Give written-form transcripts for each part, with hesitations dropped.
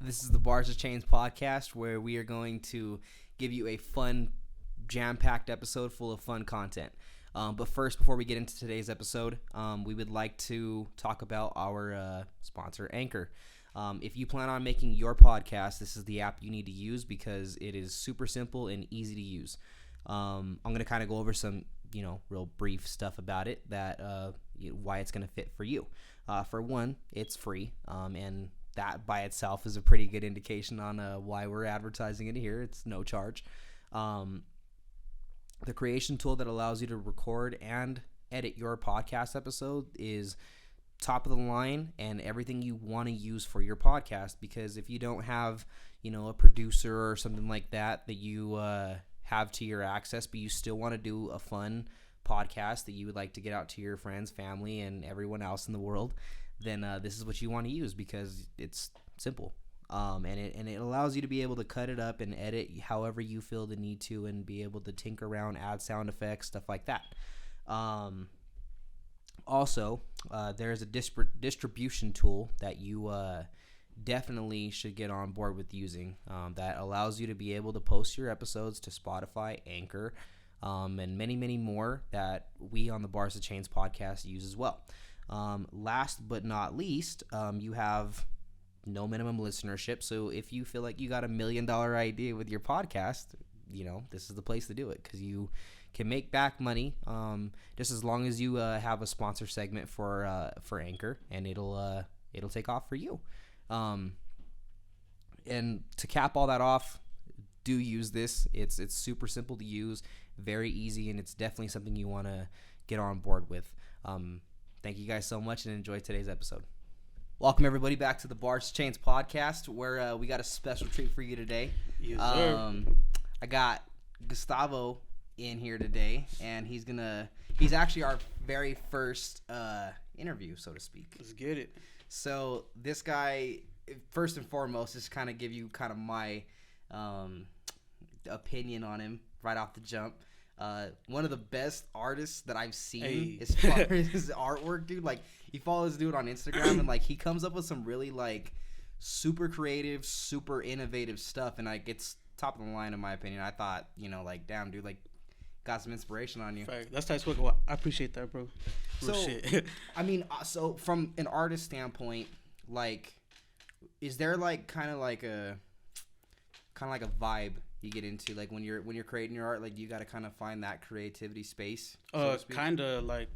This is the Bars of Chains podcast, where we are going to give you a fun, jam-packed episode full of fun content. But first, before we get into today's episode, we would like to talk about our sponsor, Anchor. If you plan on making your podcast, this is the app you need to use because it is super simple and easy to use. I'm going to kind of go over some, real brief stuff about it, that why it's going to fit for you. For one, it's free, and that by itself is a pretty good indication on why we're advertising it here. It's no charge. The creation tool that allows you to record and edit your podcast episode is top of the line and everything you want to use for your podcast, because if you don't have, a producer or something like that you have to your access, but you still want to do a fun podcast that you would like to get out to your friends, family, and everyone else in the world, then this is what you want to use because it's simple. And it allows you to be able to cut it up and edit however you feel the need to, and be able to tinker around, add sound effects, stuff like that. Also, there's a distribution tool that you definitely should get on board with using, that allows you to be able to post your episodes to Spotify, Anchor, and many, many more that we on the Bars of Chains podcast use as well. Last but not least, you have no minimum listenership. So if you feel like you got $1 million idea with your podcast, this is the place to do it, because you can make back money just as long as you have a sponsor segment for Anchor, and it'll take off for you. And to cap all that off, do use this. It's super simple to use, very easy, and it's definitely something you want to get on board with. Thank you guys so much, and enjoy today's episode. Welcome everybody back to the Bars of Chains podcast, where we got a special treat for you today. Yes, sir. I got Gustavo in here today, and he's actually our very first interview, so to speak. Let's get it. So this guy, first and foremost, just kind of give you kind of my opinion on him right off the jump. One of the best artists that I've seen as far as his artwork, dude. Like, you follow this dude on Instagram, and like he comes up with some really like super creative, super innovative stuff, and like it's top of the line in my opinion. I thought, damn, dude, like got some inspiration on you. Fact. That's nice work. Well, I appreciate that, bro. Real shit. I mean, so from an artist standpoint, like, is there like kind of like a vibe you get into, like when you're creating your art, like you got to kind of find that creativity space? Kind of like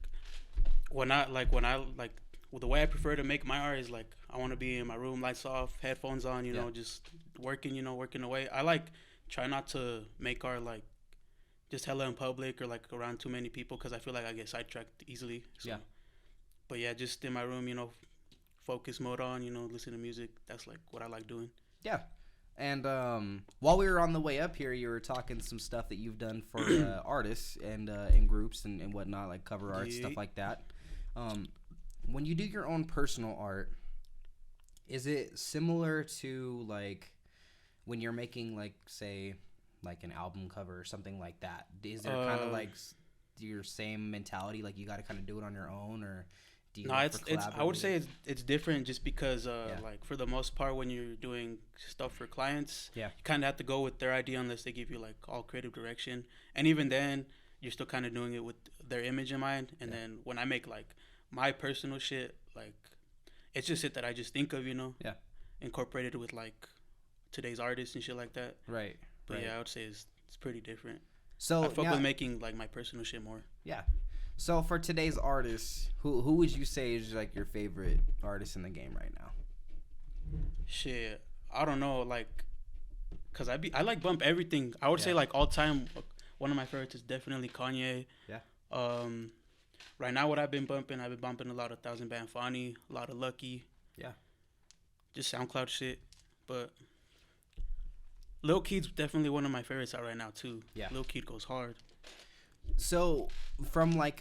when I the way I prefer to make my art is like I want to be in my room, lights off, headphones on, just working away. I like try not to make art like just hella in public or like around too many people, because I feel like I get sidetracked easily. So. Yeah. But yeah, just in my room, focus mode on, listen to music. That's like what I like doing. Yeah. And while we were on the way up here, you were talking some stuff that you've done for artists and in groups and whatnot, like cover art, stuff like that. When you do your own personal art, is it similar to like when you're making like, say, like an album cover or something like that? Is there kind of like your same mentality, like you got to kind of do it on your own, or do you? No, it's I would say it's different, just because like for the most part when you're doing stuff for clients, you kind of have to go with their idea unless they give you like all creative direction, and even then you're still kind of doing it with their image in mind. And then when I make like my personal shit, like it's just shit that I just think of, incorporated with like today's artists and shit like that. Right. But yeah, I would say it's pretty different. So I fuck with making like my personal shit more. Yeah. So for today's artists, who would you say is like your favorite artist in the game right now? Shit, I don't know, like, cause I like bump everything. I would say like all time, one of my favorites is definitely Kanye. Yeah. Right now what I've been bumping a lot of 1000 Band Fani, a lot of Lucky. Yeah. Just SoundCloud shit, but Lil Keed's definitely one of my favorites out right now too. Yeah. Lil Keed goes hard. So from like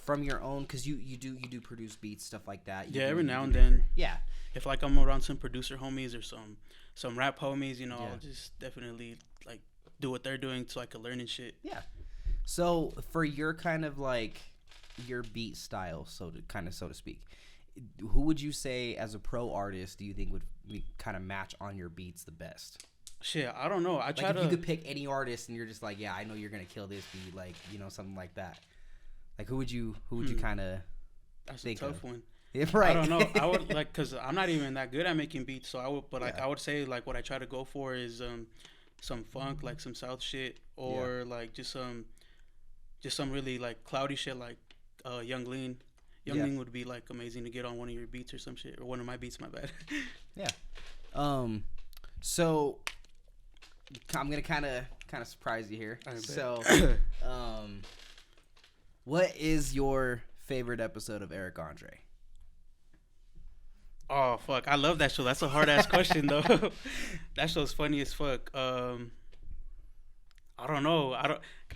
from your own, because you do produce beats, stuff like that. Every now and then. Yeah. If like I'm around some producer homies or some rap homies, I'll just definitely like do what they're doing so I can learn and shit. Yeah. So for your kind of like your beat style, so to speak, who would you say as a pro artist do you think would kind of match on your beats the best? Shit, I don't know. Like if you could pick any artist and you're just like, yeah, I know you're gonna kill this beat, like, you know, something like that. Like who would you kind of? That's a tough one. Yeah, right. I don't know. I would like, cause I'm not even that good at making beats, so I would. But like I would say like what I try to go for is some funk, like some South shit, or like just some really like cloudy shit, like Young Lean. Young Lean would be like amazing to get on one of your beats or some shit, or one of my beats. My bad. Yeah. So I'm gonna kind of surprise you here. So, what is your favorite episode of Eric Andre? Oh fuck, I love that show. That's a hard ass question though. That show's funny as fuck. I don't know.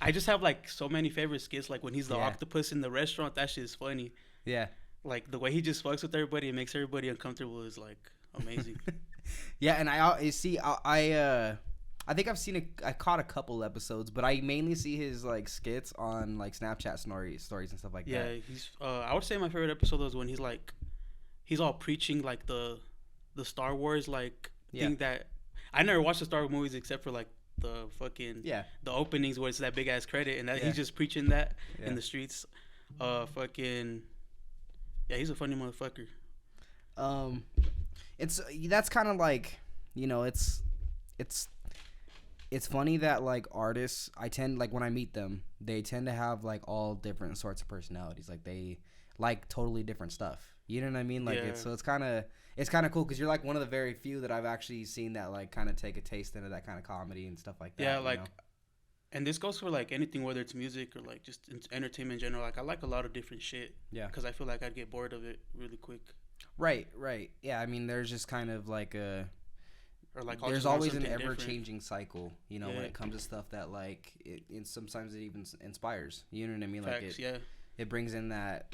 I just have like so many favorite skits. Like when he's the octopus in the restaurant, that shit is funny. Yeah. Like the way he just fucks with everybody and makes everybody uncomfortable is like amazing. Yeah, and I think I caught a couple episodes, but I mainly see his like skits on like Snapchat stories and stuff like that. Yeah, he's I would say my favorite episode was when he's all preaching like the Star Wars like thing that I never watched the Star Wars movies except for like the fucking the openings where it's that big ass credit and that he's just preaching that in the streets. He's a funny motherfucker. That's kind of like, you know, it's funny that like artists, I tend, like when I meet them, they tend to have like all different sorts of personalities. Like they like totally different stuff. You know what I mean? Like it's kind of cool because you're like one of the very few that I've actually seen that like kind of take a taste into that kind of comedy and stuff like that. Yeah, like, and this goes for like anything, whether it's music or like just entertainment in general. Like I like a lot of different shit. Yeah. Because I feel like I'd get bored of it really quick. Right. Yeah, I mean, there's just kind of like there's always an ever-changing cycle, you know, when it comes to stuff that like it sometimes it even inspires. You know what I mean? Like it brings in that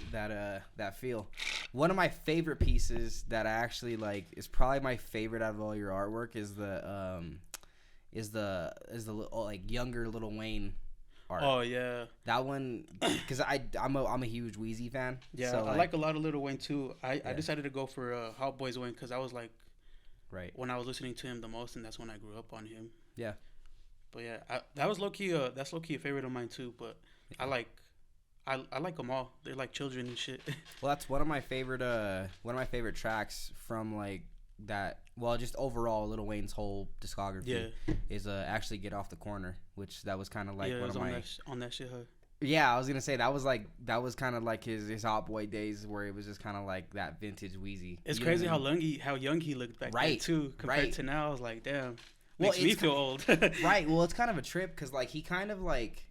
feel. One of my favorite pieces that I actually like is probably my favorite out of all your artwork is the like younger Lil Wayne art. Oh yeah, that one, because I'm a huge Wheezy fan. Yeah, so I like a lot of Lil Wayne too. I decided to go for Hot Boys Wayne because I was like, when I was listening to him the most, and that's when I grew up on him. Yeah, but yeah, that was that's low key a favorite of mine too. But I like them all. They're like children and shit. Well, that's one of my favorite tracks from like that. Well, just overall, Lil Wayne's whole discography is actually "Get Off the Corner," which that was kind of like one of my on that shit. Huh? Yeah, I was gonna say that was kind of like his Hot Boy days where it was just kind of like that vintage Wheezy. It's crazy how young he looked back then too compared to now. I was like, damn, makes me feel old. Right. Well, it's kind of a trip because like he kind of like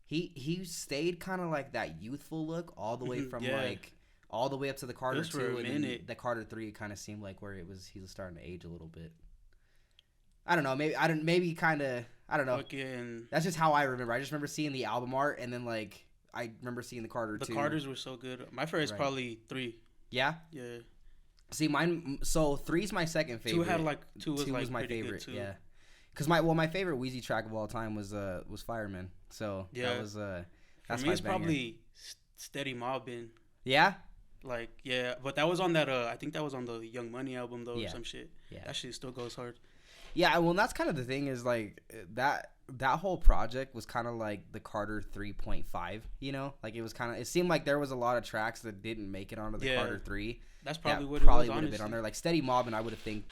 he stayed kind of like that youthful look all the way from like. All the way up to the Carter 2, and then the Carter 3 kind of seemed like where he was starting to age a little bit. I don't know. I don't know. That's just how I remember. I just remember seeing the album art, and then like I remember seeing the Carter 2. The Carters were so good. My favorite is probably 3. Yeah. Yeah. See, mine. So 3's my second favorite. 2 was my favorite. Too. Yeah. Because my favorite Wheezy track of all time was Fireman. So that was that's for me. It's probably Steady Mobbin'. Yeah. Like, yeah, but that was on that, I think that was on the Young Money album, though, or some shit. Yeah. That shit still goes hard. Yeah, well, that's kind of the thing is, like, that whole project was kind of like the Carter 3.5, you know? Like, it seemed like there was a lot of tracks that didn't make it onto the Carter 3. That's probably what it was, probably would have been on there. Like, Steady Mobbin', I would have think.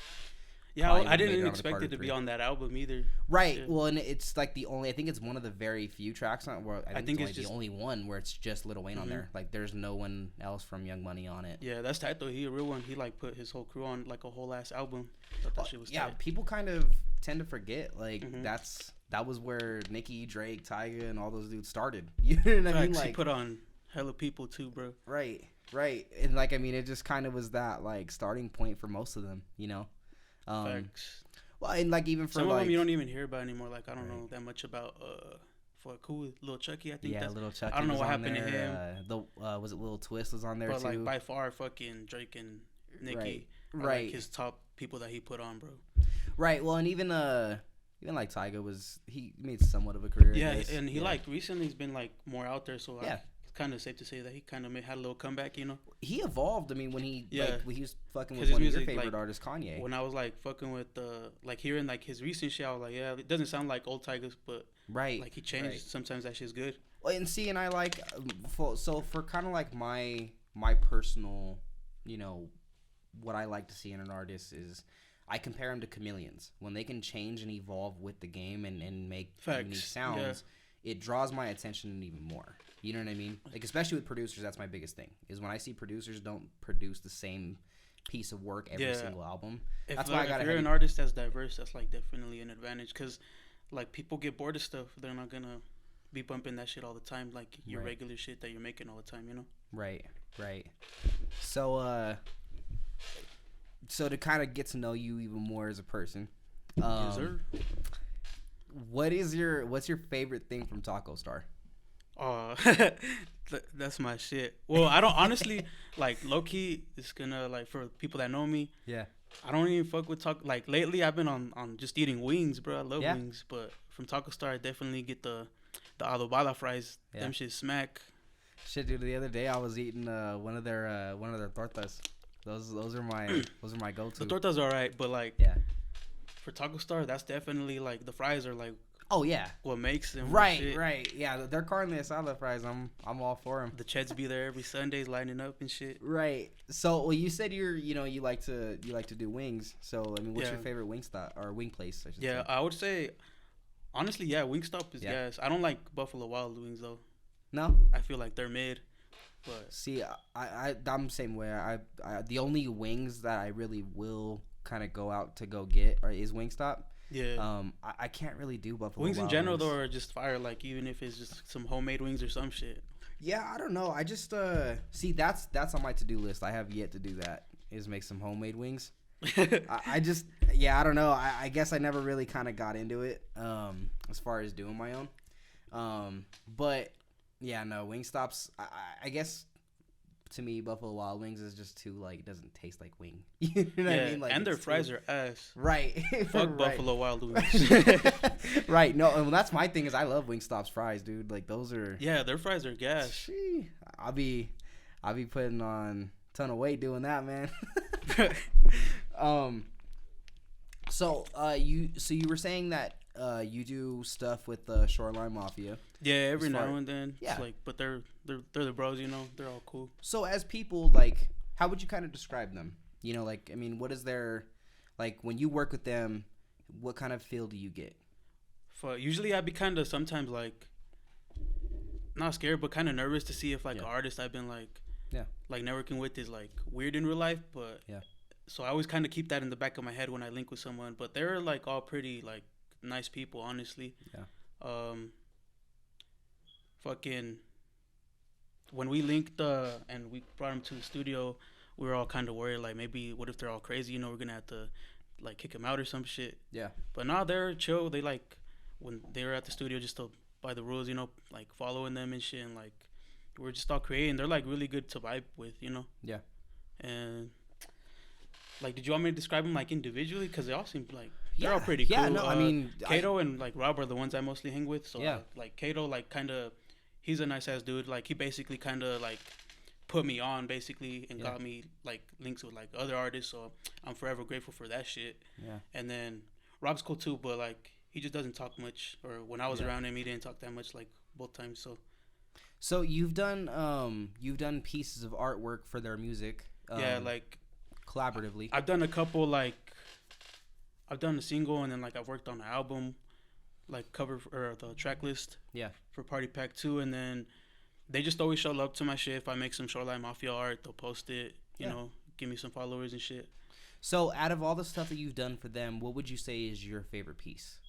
Yeah, I didn't expect it to be on that album either. Right. Yeah. Well, and it's like I think it's one of the very few tracks on where I think it's the only one where it's just Lil Wayne on there. Like there's no one else from Young Money on it. Yeah, that's tight though. He a real one. He like put his whole crew on like a whole ass album. That shit was tight. People kind of tend to forget like that was where Nicki, Drake, Tyga, and all those dudes started. You know what I mean? Like he put on hella people too, bro. Right. And like I mean, it just kind of was that like starting point for most of them, you know. Facts. Well, and like even for some of them you don't even hear about anymore. Like I don't know that much about for cool Lil Chucky. I think Lil Chucky. I don't know what happened to him. Was it Lil Twist was on there too? But like by far, fucking Drake and Nicki, right? Like his top people that he put on, bro. Right. Well, and even like Tyga he made somewhat of a career. Yeah, and he like recently has been like more out there. So kind of safe to say that he kind of had a little comeback, you know. He evolved. I mean, when he when he was fucking with his one music, of your favorite like, artists, Kanye. When I was like fucking with like hearing like his recent shit, I was like, yeah, it doesn't sound like old Tigers, but Right. like he changed. Right. Sometimes that shit's good. Well, and see, and I like for kind of like my personal, you know, what I like to see in an artist is I compare them to chameleons. When they can change and evolve with the game and make unique sounds, it draws my attention even more. You know what I mean? Like, especially with producers, that's my biggest thing. Is when I see producers don't produce the same piece of work every single album. That's why I got. If you're an artist that's diverse, that's like definitely an advantage. Because like people get bored of stuff, they're not gonna be bumping that shit all the time. Like your regular shit that you're making all the time, you know? Right. So so to kind of get to know you even more as a person, yes, sir. What's your favorite thing from Taco Star? That's my shit. Well, I don't honestly like low key. It's gonna like for people that know me. Yeah. I don't even fuck with taco. Like lately, I've been on just eating wings, bro. I love wings, but from Taco Star, I definitely get the adobada fries. Yeah. Them shit smack. Shit, dude. The other day, I was eating one of their tortas. Those are my go-to. The tortas are alright, but like for Taco Star, that's definitely like the fries are like. Oh yeah, what makes them right. Yeah, their carne asada fries. I'm all for them. The Cheds be there every Sundays lining up and shit. Right. So, well, you said you like to do wings. So, I mean, what's your favorite wing stop or wing place? I should say. I would say, honestly, Wingstop is gas. I don't like Buffalo Wild Wings though. No, I feel like they're mid. But see, I'm the same way. I the only wings that I really will kind of go out to go get is Wingstop. Yeah. I can't really do Buffalo wings Wild in general wings. Though are just fire. Like even if it's just some homemade wings or some shit. Yeah, I don't know. I just see that's on my to-do list. I have yet to do that. Is make some homemade wings. I just I don't know. I guess I never really kind of got into it as far as doing my own. But yeah, no, Wingstop's. I guess. To me, Buffalo Wild Wings is just too like it doesn't taste like wing. You know what I mean? Like, and their fries are ass. Right. Fuck Buffalo Wild Wings. Right. No, well, that's my thing is I love Wingstop's fries, dude. Like those are. Yeah, their fries are gas. I'll be putting on a ton of weight doing that, man. So you were saying that you do stuff with Shoreline Mafia. Yeah, every now and then. Yeah. It's like, but they're the bros, you know. They're all cool. So as people, like, how would you kind of describe them? You know, like, I mean, what is their, like, when you work with them, what kind of feel do you get? Usually I'd be kind of sometimes like, not scared, but kind of nervous to see if like an artist I've been like networking with is like weird in real life, but so I always kind of keep that in the back of my head when I link with someone. But they're like all pretty like nice people, honestly. Fucking when we linked and we brought them to the studio, we were all kind of worried like maybe what if they're all crazy, you know, we're gonna have to like kick them out or some shit. But now they're chill. They like when they were at the studio just to by the rules, you know, like following them and shit, and like we're just all creating. They're like really good to vibe with, you know. And like, did you want me to describe them like individually? Because they all seem like they're all pretty cool. No, I mean, Kato and like Rob are the ones I mostly hang with. So like Kato, like kind of, he's a nice ass dude. Like he basically kind of like put me on basically and got me like links with like other artists. So I'm forever grateful for that shit. And then Rob's cool too, but like he just doesn't talk much. Or when I was around him, he didn't talk that much like both times. So you've done pieces of artwork for their music. Like collaboratively. I've done a couple, like I've done a single and then like I've worked on an album, like cover or the track list. For Party Pack 2, and then they just always show love to my shit. If I make some Shoreline Mafia art, they'll post it. You know, give me some followers and shit. So out of all the stuff that you've done for them, what would you say is your favorite piece?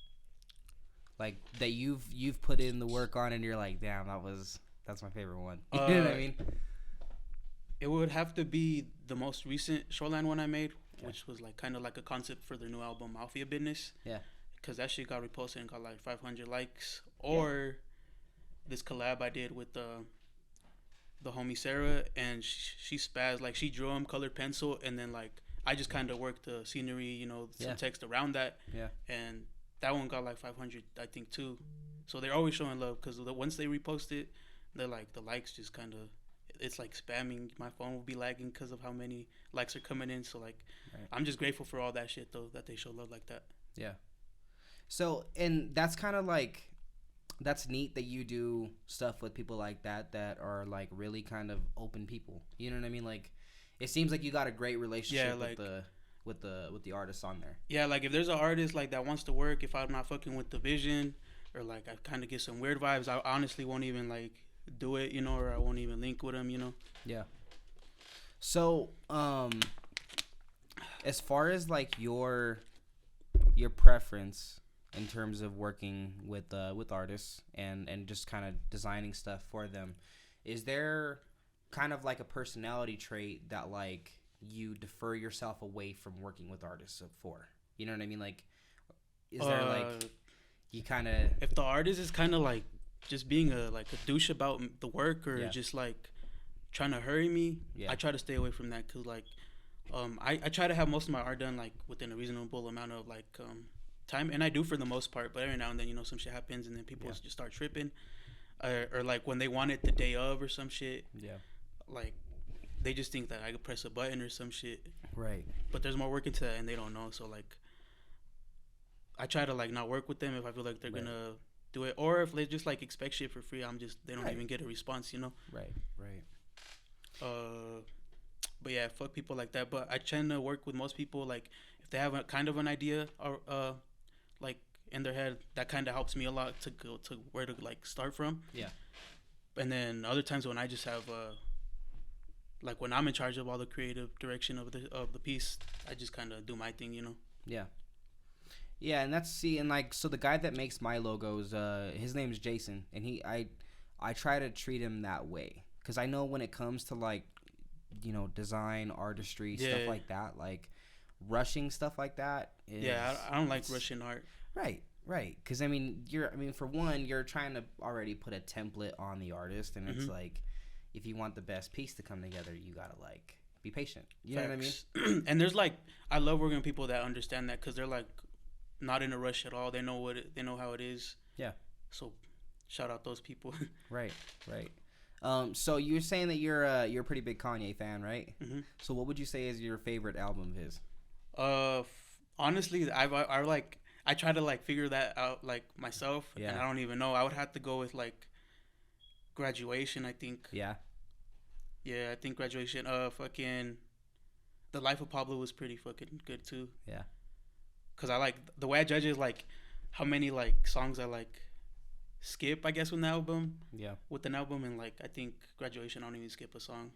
Like that you've put in the work on and you're like, damn, that's my favorite one. You know what I mean? It would have to be the most recent Shoreline one I made, which was like kind of like a concept for their new album, Mafia Business. Because that shit got reposted and got like 500 likes. Or this collab I did with the homie Sarah, and she spazzed. Like she drew them colored pencil, and then like I just kind of worked the scenery, you know, some text around that. And that one got like 500, I think, too. So they're always showing love because once they repost it, they're like the likes just kind of, it's like spamming. My phone will be lagging because of how many likes are coming in. So like, right. I'm just grateful for all that shit though, that they show love like that. Yeah. So, and that's kind of like, that's neat that you do stuff with people like that are like really kind of open people. You know what I mean? Like, it seems like you got a great relationship with the artists on there. Yeah, like if there's an artist like that wants to work, if I'm not fucking with the vision, or like I kind of get some weird vibes, I honestly won't even like do it, you know, or I won't even link with them, you know. Yeah. So, as far as like your preference in terms of working with artists and just kind of designing stuff for them, is there kind of like a personality trait that like you defer yourself away from working with artists for? You know what I mean? Like, is there like you kind of, if the artist is kind of like just being a douche about the work, or just like trying to hurry me, I try to stay away from that, because like I try to have most of my art done like within a reasonable amount of like time, and I do for the most part, but every now and then, you know, some shit happens and then people just start tripping, or like when they want it the day of or some shit, like they just think that I could press a button or some shit, right? But there's more work into that and they don't know. So like I try to like not work with them if I feel like they're gonna do it, or if they just like expect shit for free, they don't even get a response, you know. Right. But yeah, fuck people like that. But I tend to work with most people like if they have a kind of an idea or like in their head, that kind of helps me a lot to go to where to like start from. Yeah. And then other times when I just have like when I'm in charge of all the creative direction of the piece, I just kind of do my thing, you know. Yeah. Yeah, and and like, so the guy that makes my logos, his name is Jason, and I try to treat him that way, because I know when it comes to like, you know, design, artistry, stuff like that, like rushing stuff like that is, I don't like rushing art. Right, because I mean for one, you're trying to already put a template on the artist, and it's like, if you want the best piece to come together, you gotta like be patient. You know what I mean? And there's like, I love working with people that understand that, because they're like not in a rush at all. They know they know how it is. Yeah. So shout out those people. Right. So you're saying that you're a pretty big Kanye fan, right? Mm-hmm. So what would you say is your favorite album of his? Honestly, I try to like figure that out like myself, and I don't even know. I would have to go with like Graduation, I think. Yeah, I think Graduation. Fucking The Life of Pablo was pretty fucking good too. Yeah. Cause I like the way I judge it is like how many like songs I like skip, I guess, with an album. Yeah. With an album, and like I think Graduation, I don't even skip a song.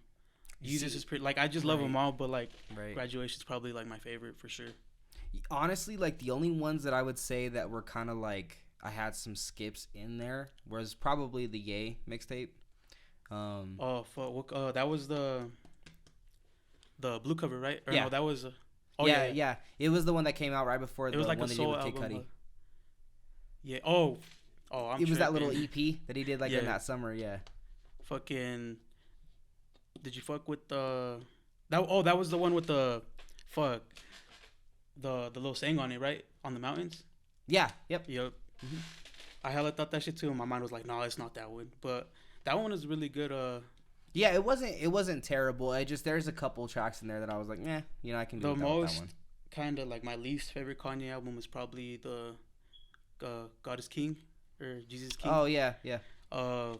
Jesus is pretty, like I just love them all, but like Graduation's probably like my favorite for sure. Honestly, like the only ones that I would say that were kind of like I had some skips in there was probably the Yay mixtape. That was the blue cover, right? Or no, that was. Yeah. It was the one that came out right before the like one that he did with Kid Cudi. Yeah. It was tripping. That little EP that he did like in that summer. Yeah. Fucking. Did you fuck with the? That was the one with the little saying on it, right? On the mountains. Yeah. Yep. Mm-hmm. I hella thought that shit too, and my mind was like, no, it's not that one. But that one is really good. Yeah, it wasn't terrible. There's a couple tracks in there that I was like, you know, I can do that one. Kind of like my least favorite Kanye album was probably the God is King, or Jesus King. Oh yeah. I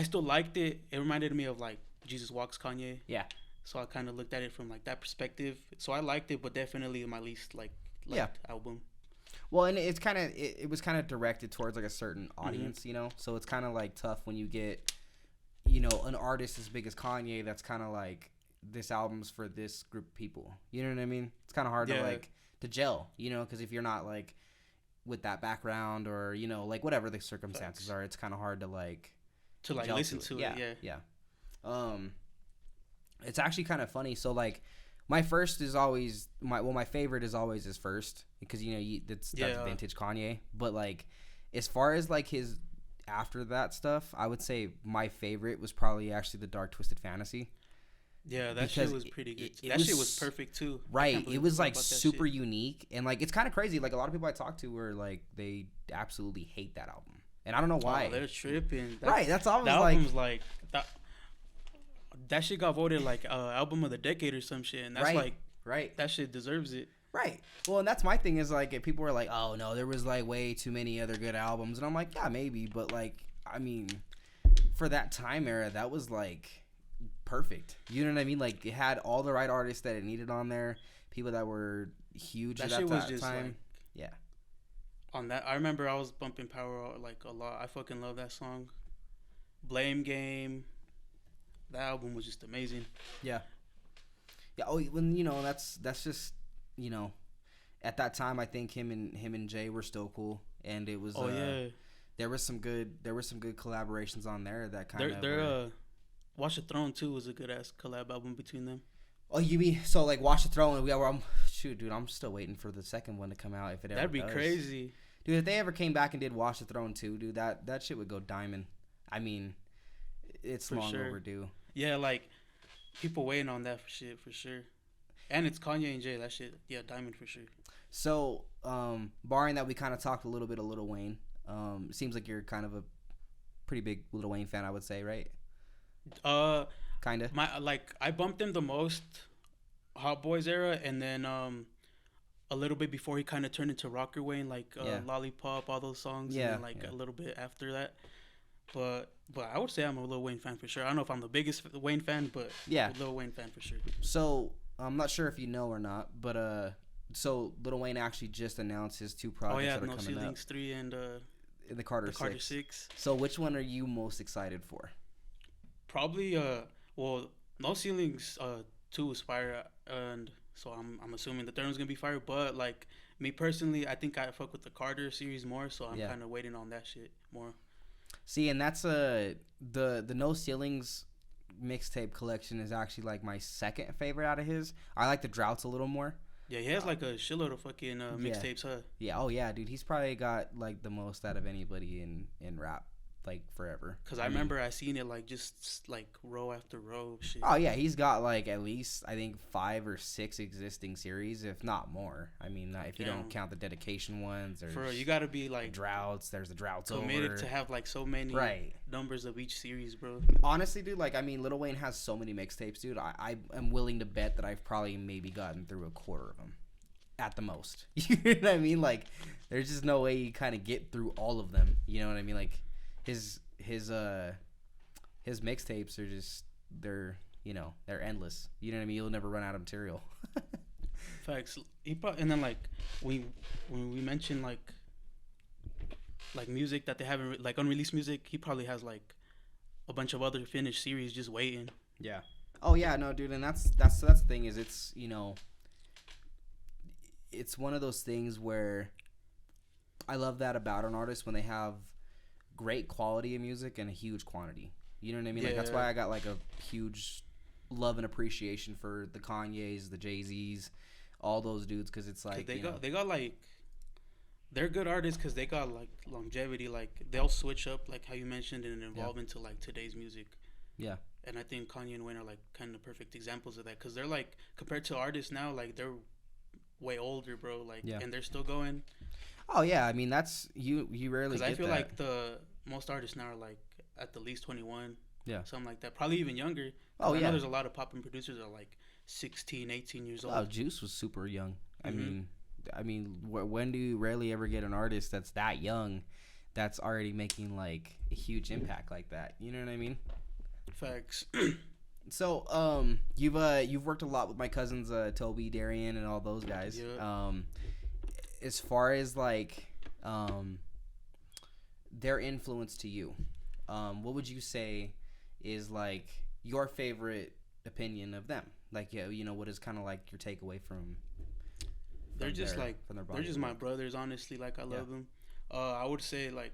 still liked it. It reminded me of like Jesus Walks Kanye. Yeah. So I kind of looked at it from like that perspective. So I liked it, but definitely my least liked album. Well, and it's kind of it was kind of directed towards like a certain audience, you know. So it's kind of like tough when you get, you know, an artist as big as Kanye that's kind of like, this album's for this group of people. You know what I mean? It's kind of hard to like to gel, you know, because if you're not like with that background, or you know, like whatever the circumstances are, it's kind of hard to like listen to it. Yeah. It's actually kind of funny. So like, my first is always my favorite is always his first, because you know that's vintage Kanye. But like, as far as like his after that stuff, I would say my favorite was probably actually the Dark Twisted Fantasy. Yeah, that shit was pretty good. That shit was perfect too. Right, it was like super unique, and like it's kind of crazy. Like a lot of people I talk to were like, they absolutely hate that album, and I don't know why. Oh, they're tripping. Right, that's always that like album's like that shit got voted like album of the decade or some shit, and that's like that shit deserves it. Right. Well, and that's my thing is like if people were like, oh no, there was like way too many other good albums, and I'm like, yeah, maybe, but like I mean, for that time era, that was like perfect. You know what I mean? Like it had all the right artists that it needed on there, people that were huge at that time. Like, yeah. On that, I remember I was bumping Power like a lot. I fucking love that song. Blame Game. That album was just amazing. Yeah. Yeah. Oh, when you know that's just you know, at that time I think him and Jay were still cool, and it was. Oh yeah. There was some good collaborations on there that kind of. Their Watch the Throne too was a good ass collab album between them. Oh, you mean so like Watch the Throne? Shoot, dude, I'm still waiting for the second one to come out if it ever. That'd be crazy, dude. If they ever came back and did Watch the Throne too, dude, that shit would go diamond. I mean, it's long overdue. Yeah, like people waiting on that shit for sure. And it's Kanye and Jay. That shit, yeah, diamond for sure. So, barring that, we kind of talked a little bit of Lil Wayne. Seems like you're kind of a pretty big Lil Wayne fan, I would say, right? Kind of. I bumped him the most Hot Boys era, and then a little bit before he kind of turned into Rocker Wayne, like Lollipop, all those songs. Yeah. And then, a little bit after that. But I would say I'm a Lil Wayne fan for sure. I don't know if I'm the biggest Wayne fan, but yeah, Lil Wayne fan for sure. So I'm not sure if you know or not, but so Lil Wayne actually just announced his two projects that are coming up. No Ceilings 3 and the Carter 6. So which one are you most excited for? Probably No Ceilings 2 is fire, and so I'm assuming the third one's gonna be fire. But like me personally, I think I fuck with the Carter series more, so I'm kind of waiting on that shit more. See, and that's the No Ceilings mixtape collection is actually like my second favorite out of his. I like the Droughts a little more. Yeah, he has like a shitload of fucking mixtapes, huh? Yeah, oh yeah, dude. He's probably got like the most out of anybody in rap, like forever. Cause I remember I seen it like just like row after row of shit. Oh yeah, he's got like at least I think 5 or 6 existing series, if not more. I mean, if you don't count the dedication ones. For real, you gotta be like Droughts. There's the Droughts committed to have like so many numbers of each series, bro. Honestly, dude, like I mean, Lil Wayne has so many mixtapes, dude. I am willing to bet that I've probably maybe gotten through a quarter of them, at the most. You know what I mean? Like, there's just no way you kind of get through all of them. You know what I mean? Like. His mixtapes are just they're endless. You know what I mean? You'll never run out of material. Facts. And then like when we mention like music that they haven't like unreleased music, he probably has like a bunch of other finished series just waiting. Yeah. Oh yeah, no, dude, and that's the thing is it's it's one of those things where I love that about an artist when they have great quality of music and a huge quantity. You know what I mean? Like that's why I got like a huge love and appreciation for the Kanyes, the Jay-Z's, all those dudes, because it's like they got like they're good artists because they got like longevity. Like they'll switch up like how you mentioned and evolve into like today's music. Yeah. And I think Kanye and Wayne are like kind of perfect examples of that because they're like compared to artists now, like they're way older, bro. Like and they're still going. Oh yeah, I mean that's you rarely get that. Because I feel like the most artists now are like at the least 21, something like that. Probably even younger. Oh yeah, I know there's a lot of poppin' producers that are like 16, 18 years old. Oh, Juice was super young. Mm-hmm. I mean, when do you rarely ever get an artist that's that young, that's already making like a huge impact like that? You know what I mean? Facts. So, you've worked a lot with my cousins, Toby, Darian, and all those guys. Yeah. As far as like their influence to you, what would you say is like your favorite opinion of them? Like, what is kind of like your takeaway from they're just they're just my brothers, honestly. Like I love them. I would say like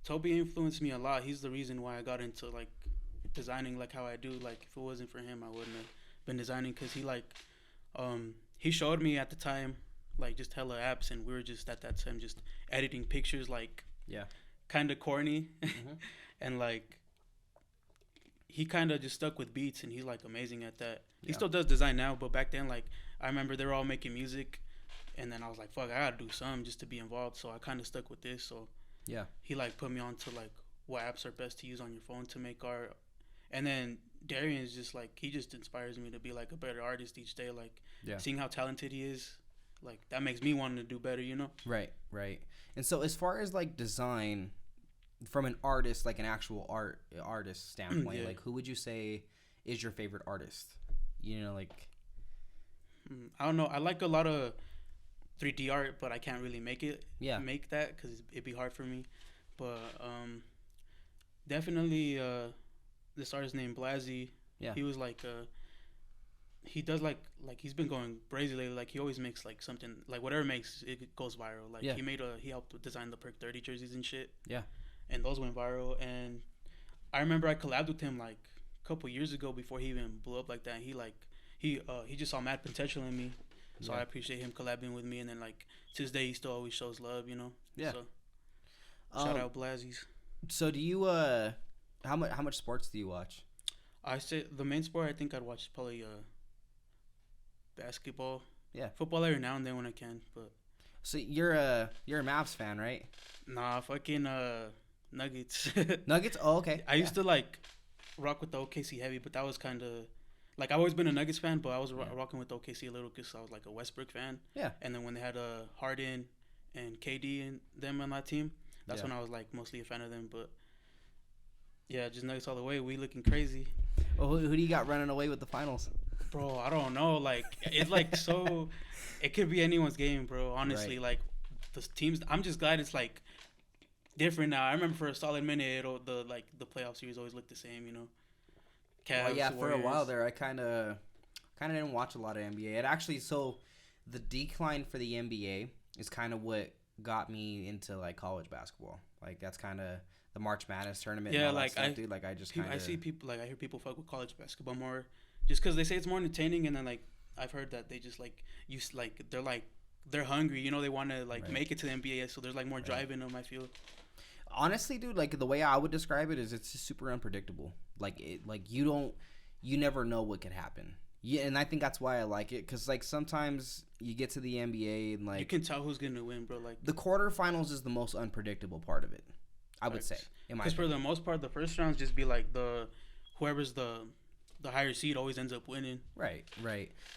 Toby influenced me a lot. He's the reason why I got into like designing like how I do. Like if it wasn't for him, I wouldn't have been designing because he showed me at the time like just hella apps, and we were just at that time just editing pictures like kind of corny. And like he kind of just stuck with beats, and he's like amazing at that. He still does design now, but back then like I remember they were all making music, and then I was like fuck, I gotta do something just to be involved, so I kind of stuck with this. So Yeah. He like put me on to like what apps are best to use on your phone to make art. And then Darian is just like, he just inspires me to be like a better artist each day. Like seeing how talented he is, like that makes me want to do better, you know? Right. And so as far as like design from an artist, like an actual artist standpoint, like who would you say is your favorite artist? You know, like I don't know. I like a lot of 3D art, but I can't really make that because it'd be hard for me. But definitely this artist named Blasi. Yeah. He was like he does like he's been going crazy lately. Like he always makes like something, like whatever makes it goes viral. Like he helped design the Perk 30 jerseys and shit. Yeah. And those went viral. And I remember I collabed with him like a couple years ago before he even blew up like that. He just saw mad potential in me. So I appreciate him collabing with me, and then like to this day he still always shows love, you know. Yeah. So shout out Blasi's. So do you how much sports do you watch? I say the main sport I think I'd watch is probably basketball. Yeah. Football every now and then when I can, but. So you're a Mavs fan, right? Nah, fucking Nuggets. Nuggets? Oh, okay. I used to like rock with the OKC heavy, but that was kind of. Like, I've always been a Nuggets fan, but I was rocking with OKC a little because I was, like, a Westbrook fan. Yeah. And then when they had Harden and KD and them on that team, that's when I was, like, mostly a fan of them. But, yeah, just Nuggets all the way. We looking crazy. Well, who do you got running away with the finals? Bro, I don't know. Like, it's, like, so – it could be anyone's game, bro, honestly. Right. Like, the teams – I'm just glad it's, like, different now. I remember for a solid minute, the playoff series always looked the same, you know. Cavs, well, for a while there, I kind of didn't watch a lot of NBA. It actually, so the decline for the NBA is kind of what got me into like college basketball. Like that's kind of the March Madness tournament. Yeah, and all like that stuff, dude. Like I just I see people I hear people fuck with college basketball more, just because they say it's more entertaining, and then like I've heard that they just they're hungry. You know, they want to like make it to the NBA, so there's like more drive in them. I feel. Honestly, dude, like the way I would describe it is it's just super unpredictable. Like you never know what could happen. Yeah, and I think that's why I like it, because like sometimes you get to the NBA and like you can tell who's gonna win, bro. Like the quarterfinals is the most unpredictable part of it. I would say, because for the most part, the first rounds just be like whoever's the higher seed always ends up winning. Right.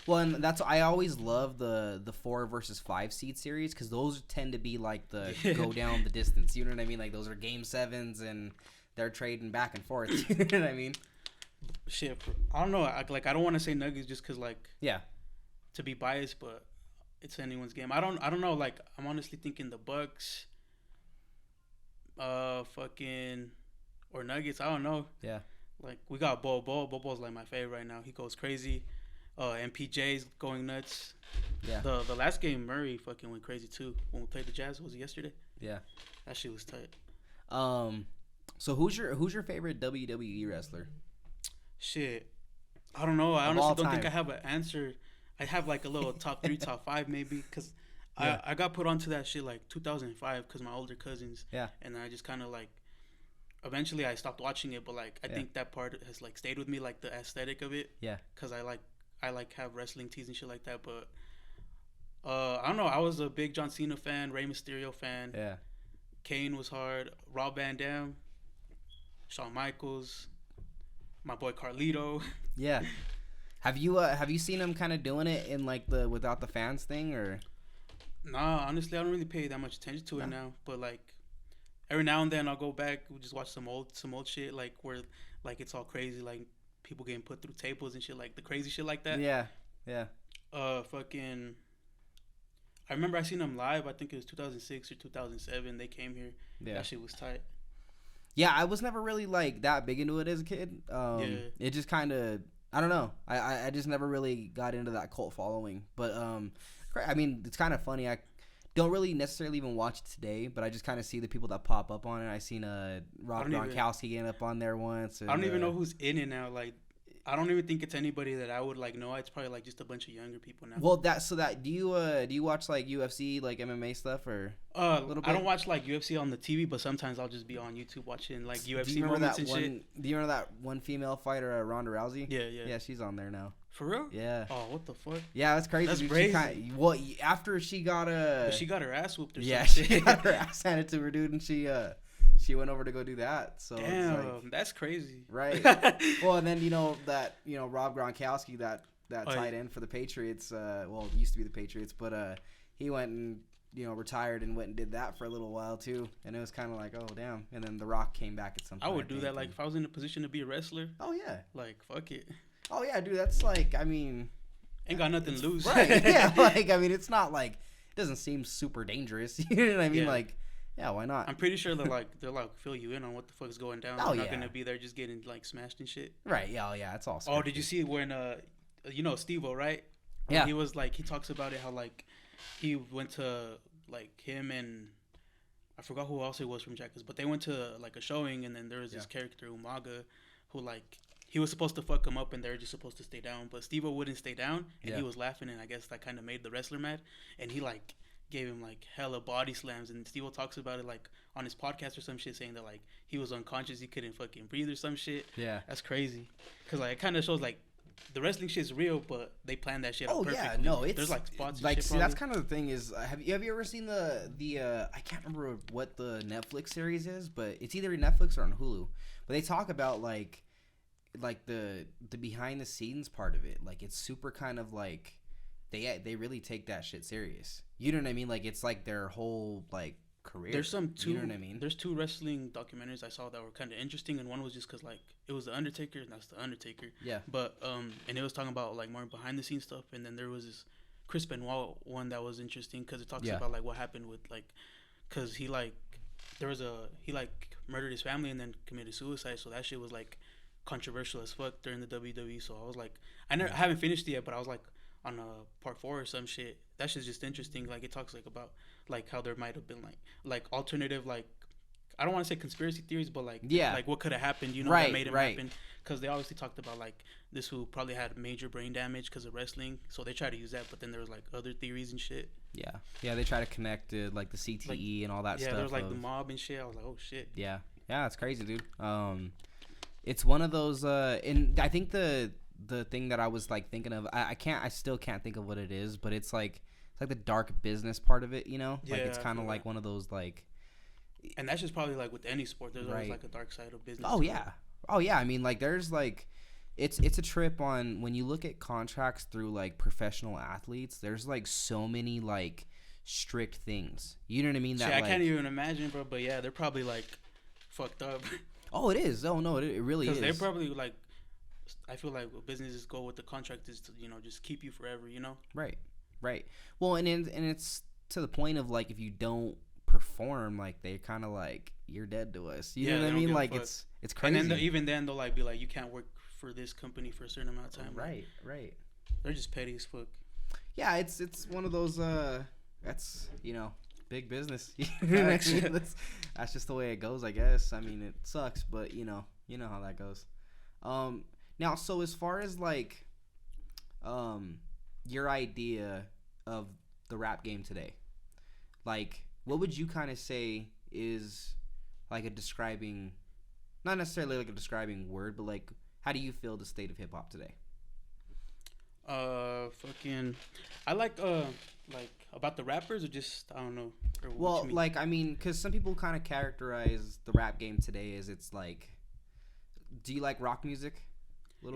Well, and that's I always love the 4 versus 5 seed series, because those tend to be like the go down the distance. You know what I mean? Like those are game 7s and they're trading back and forth. You know what I mean? Shit, I don't know. I don't want to say Nuggets just because to be biased, but it's anyone's game. I don't know. Like I'm honestly thinking the Bucks, fucking or Nuggets. I don't know. Yeah. Like, we got Bo. Bobo's, like, my favorite right now. He goes crazy. MPJ's going nuts. Yeah. The last game, Murray fucking went crazy, too. When we played the Jazz, was it yesterday? Yeah. That shit was tight. So who's your favorite WWE wrestler? Shit. I don't know. I honestly don't think I have an answer. I have, like, a little top 3, top 5, maybe, because I got put onto that shit, like, 2005 because my older cousins. Yeah. And I just kind of, like, eventually I stopped watching it, but like I think that part has like stayed with me, like the aesthetic of it. Yeah. Cause I have wrestling tees and shit like that. But I don't know. I was a big John Cena fan, Rey Mysterio fan. Yeah. Kane was hard. Rob Van Dam, Shawn Michaels, my boy Carlito. Yeah. Have you seen him kind of doing it in like the without the fans thing, or? Nah, honestly, I don't really pay that much attention to it now. But like. Every now and then I'll go back. We just watch some old shit, like where like it's all crazy, like people getting put through tables and shit, like the crazy shit like that. Yeah. Fucking. I remember I seen them live. I think it was 2006 or 2007. They came here. Yeah. That shit was tight. Yeah, I was never really like that big into it as a kid. It just kind of I don't know. I just never really got into that cult following. But I mean, it's kind of funny. I don't really necessarily even watch it today, but I just kind of see the people that pop up on it. I seen Rob Gronkowski getting up on there once. And, I don't even know who's in it now. Like, I don't even think it's anybody that I would like know. It's probably like just a bunch of younger people now. Well, do you watch like UFC, like MMA stuff, or a little bit? I don't watch like UFC on the TV, but sometimes I'll just be on YouTube watching like UFC moments and shit. Do you remember that one female fighter, Ronda Rousey? Yeah. Yeah, she's on there now. For real? Yeah. Oh, what the fuck? Yeah, that's crazy. That's dude. crazy. Well, after she got She got her ass whooped or yeah, something. she got her ass handed to her, dude, and she went over to go do that. So Damn, it's like, that's crazy. right. Well, and then Rob Gronkowski, that tight end for the Patriots. Well, it used to be the Patriots, but he went and retired and went and did that for a little while too. And it was kind of like, oh damn. And then The Rock came back at some point. I would do that, like if I was in a position to be a wrestler. Oh yeah. Like fuck it. Oh yeah, dude. That's like, I mean, ain't got nothing to lose. Right. Yeah. Like, I mean, it's not like, it doesn't seem super dangerous. You know what I mean? Yeah. Like, yeah, why not? I'm pretty sure they'll fill you in on what the fuck is going down. Oh, They're not yeah. gonna be there just getting like smashed and shit. Right. Yeah. Oh yeah. It's all. Oh, did you see when Steve-O, right? Yeah. He was like, he talks about it how like he went to like him and I forgot who else it was from Jackass, but they went to like a showing and then there was this character Umaga who like he was supposed to fuck him up and they were just supposed to stay down, but Steve-O wouldn't stay down and he was laughing and I guess that kind of made the wrestler mad and he like gave him like hella body slams and Steve-O talks about it like on his podcast or some shit saying that like he was unconscious, he couldn't fucking breathe or some shit. Yeah. That's crazy. Cause like it kind of shows like the wrestling shit's real, but they planned that shit out perfectly. Yeah, no, there's like spots. Like, and shit see, that's kind of the thing is, have you ever seen the I can't remember what the Netflix series is, but it's either Netflix or on Hulu. But they talk about like the behind the scenes part of it. Like, it's super kind of like they really take that shit serious. You know what I mean? Like, it's like their whole like career. There's you know what I mean? There's 2 wrestling documentaries I saw that were kind of interesting, and one was just because like it was the Undertaker, and that's the Undertaker. Yeah. But and it was talking about like more behind the scenes stuff, and then there was this Chris Benoit one that was interesting because it talks about like what happened with like, because he like he murdered his family and then committed suicide, so that shit was like controversial as fuck during the WWE. So I was like, I haven't finished it yet, but I was like on part 4 or some shit. That shit's just interesting. Like it talks like about like how there might have been like alternative like I don't want to say conspiracy theories, but like like what could have happened, that made him happen. Because they obviously talked about like this who probably had major brain damage because of wrestling, so they try to use that. But then there was like other theories and shit. Yeah, they try to connect like the CTE and all that stuff. Yeah, there was like the mob and shit. I was like, oh shit. Yeah, it's crazy, dude. It's one of those. And I think the thing that I was like thinking of, I still can't think of what it is, but it's like the dark business part of it, Like it's kind of like one of those like. And that's just probably like with any sport. There's always like a dark side of business. Oh yeah. Oh yeah. I mean, like there's like, it's a trip on when you look at contracts through like professional athletes. There's like so many like strict things. You know what I mean? That I can't even imagine, bro. But yeah, they're probably like fucked up. Oh, it is. Oh no, it really is. Because they're probably like, I feel like businesses go with the contract is to just keep you forever. Right. Well, and it's to the point of like if you don't perform, like they kind of like you're dead to us. You know what I mean? Like it's crazy. And then even then they'll like be like, you can't work for this company for a certain amount of time. Right. They're just petty as fuck. Yeah, it's one of those. That's big business. That's just the way it goes, I guess. I mean, it sucks, but you know how that goes. Now, so as far as like, your idea of the rap game today, like, what would you kind of say is like a describing, not necessarily like a describing word, but like, how do you feel the state of hip hop today? I like about the rappers or just I don't know. Well, like I mean, because some people kind of characterize the rap game today as it's like. Do you like rock music? I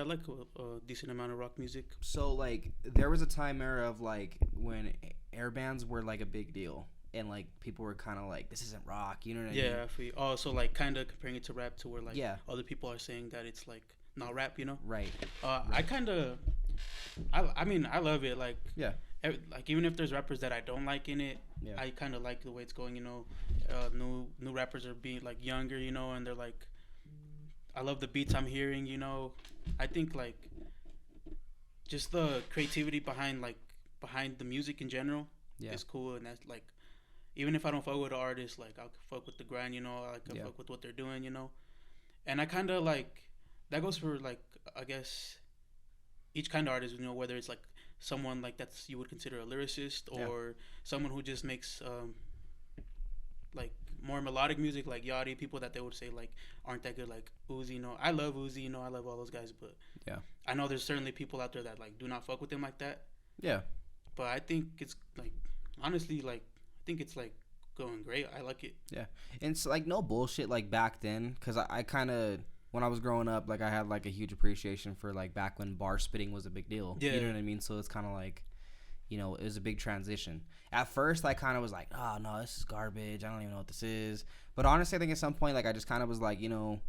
like a decent amount of rock music. So like, there was a time era of like when air bands were like a big deal, and like people were kind of like, this isn't rock. You know what I mean? Yeah. Oh, so like kind of comparing it to rap to where like other people are saying that it's like not rap. Right. I mean, I love it. Like like even if there's rappers that I don't like in it, I kind of like the way it's going. New rappers are being like younger, and they're like. I love the beats I'm hearing, I think like just the creativity behind the music in general is cool, and that's like even if I don't fuck with the artist, like I'll fuck with the grind, I can fuck with what they're doing, and I kind of like that goes for like I guess each kind of artist, whether it's like someone like you would consider a lyricist or someone who just makes like more melodic music, like Yachty, people that they would say like aren't that good, like Uzi. You know, I love Uzi. You know, I love all those guys, but Yeah. I know there's certainly people out there that like do not fuck with him like that. Yeah. But I think it's like honestly, like I think it's like going great. I like it. Yeah. And it's like no bullshit like back then, because I kind of, when I was growing up, like I had like a huge appreciation for like back when bar spitting was a big deal. Yeah. You know what I mean? So it's kind of like, you know, it was a big transition. At first, I kind of was like, oh, no, this is garbage. I don't even know what this is. But honestly, I think at some point, like, I just kind of was like, you know,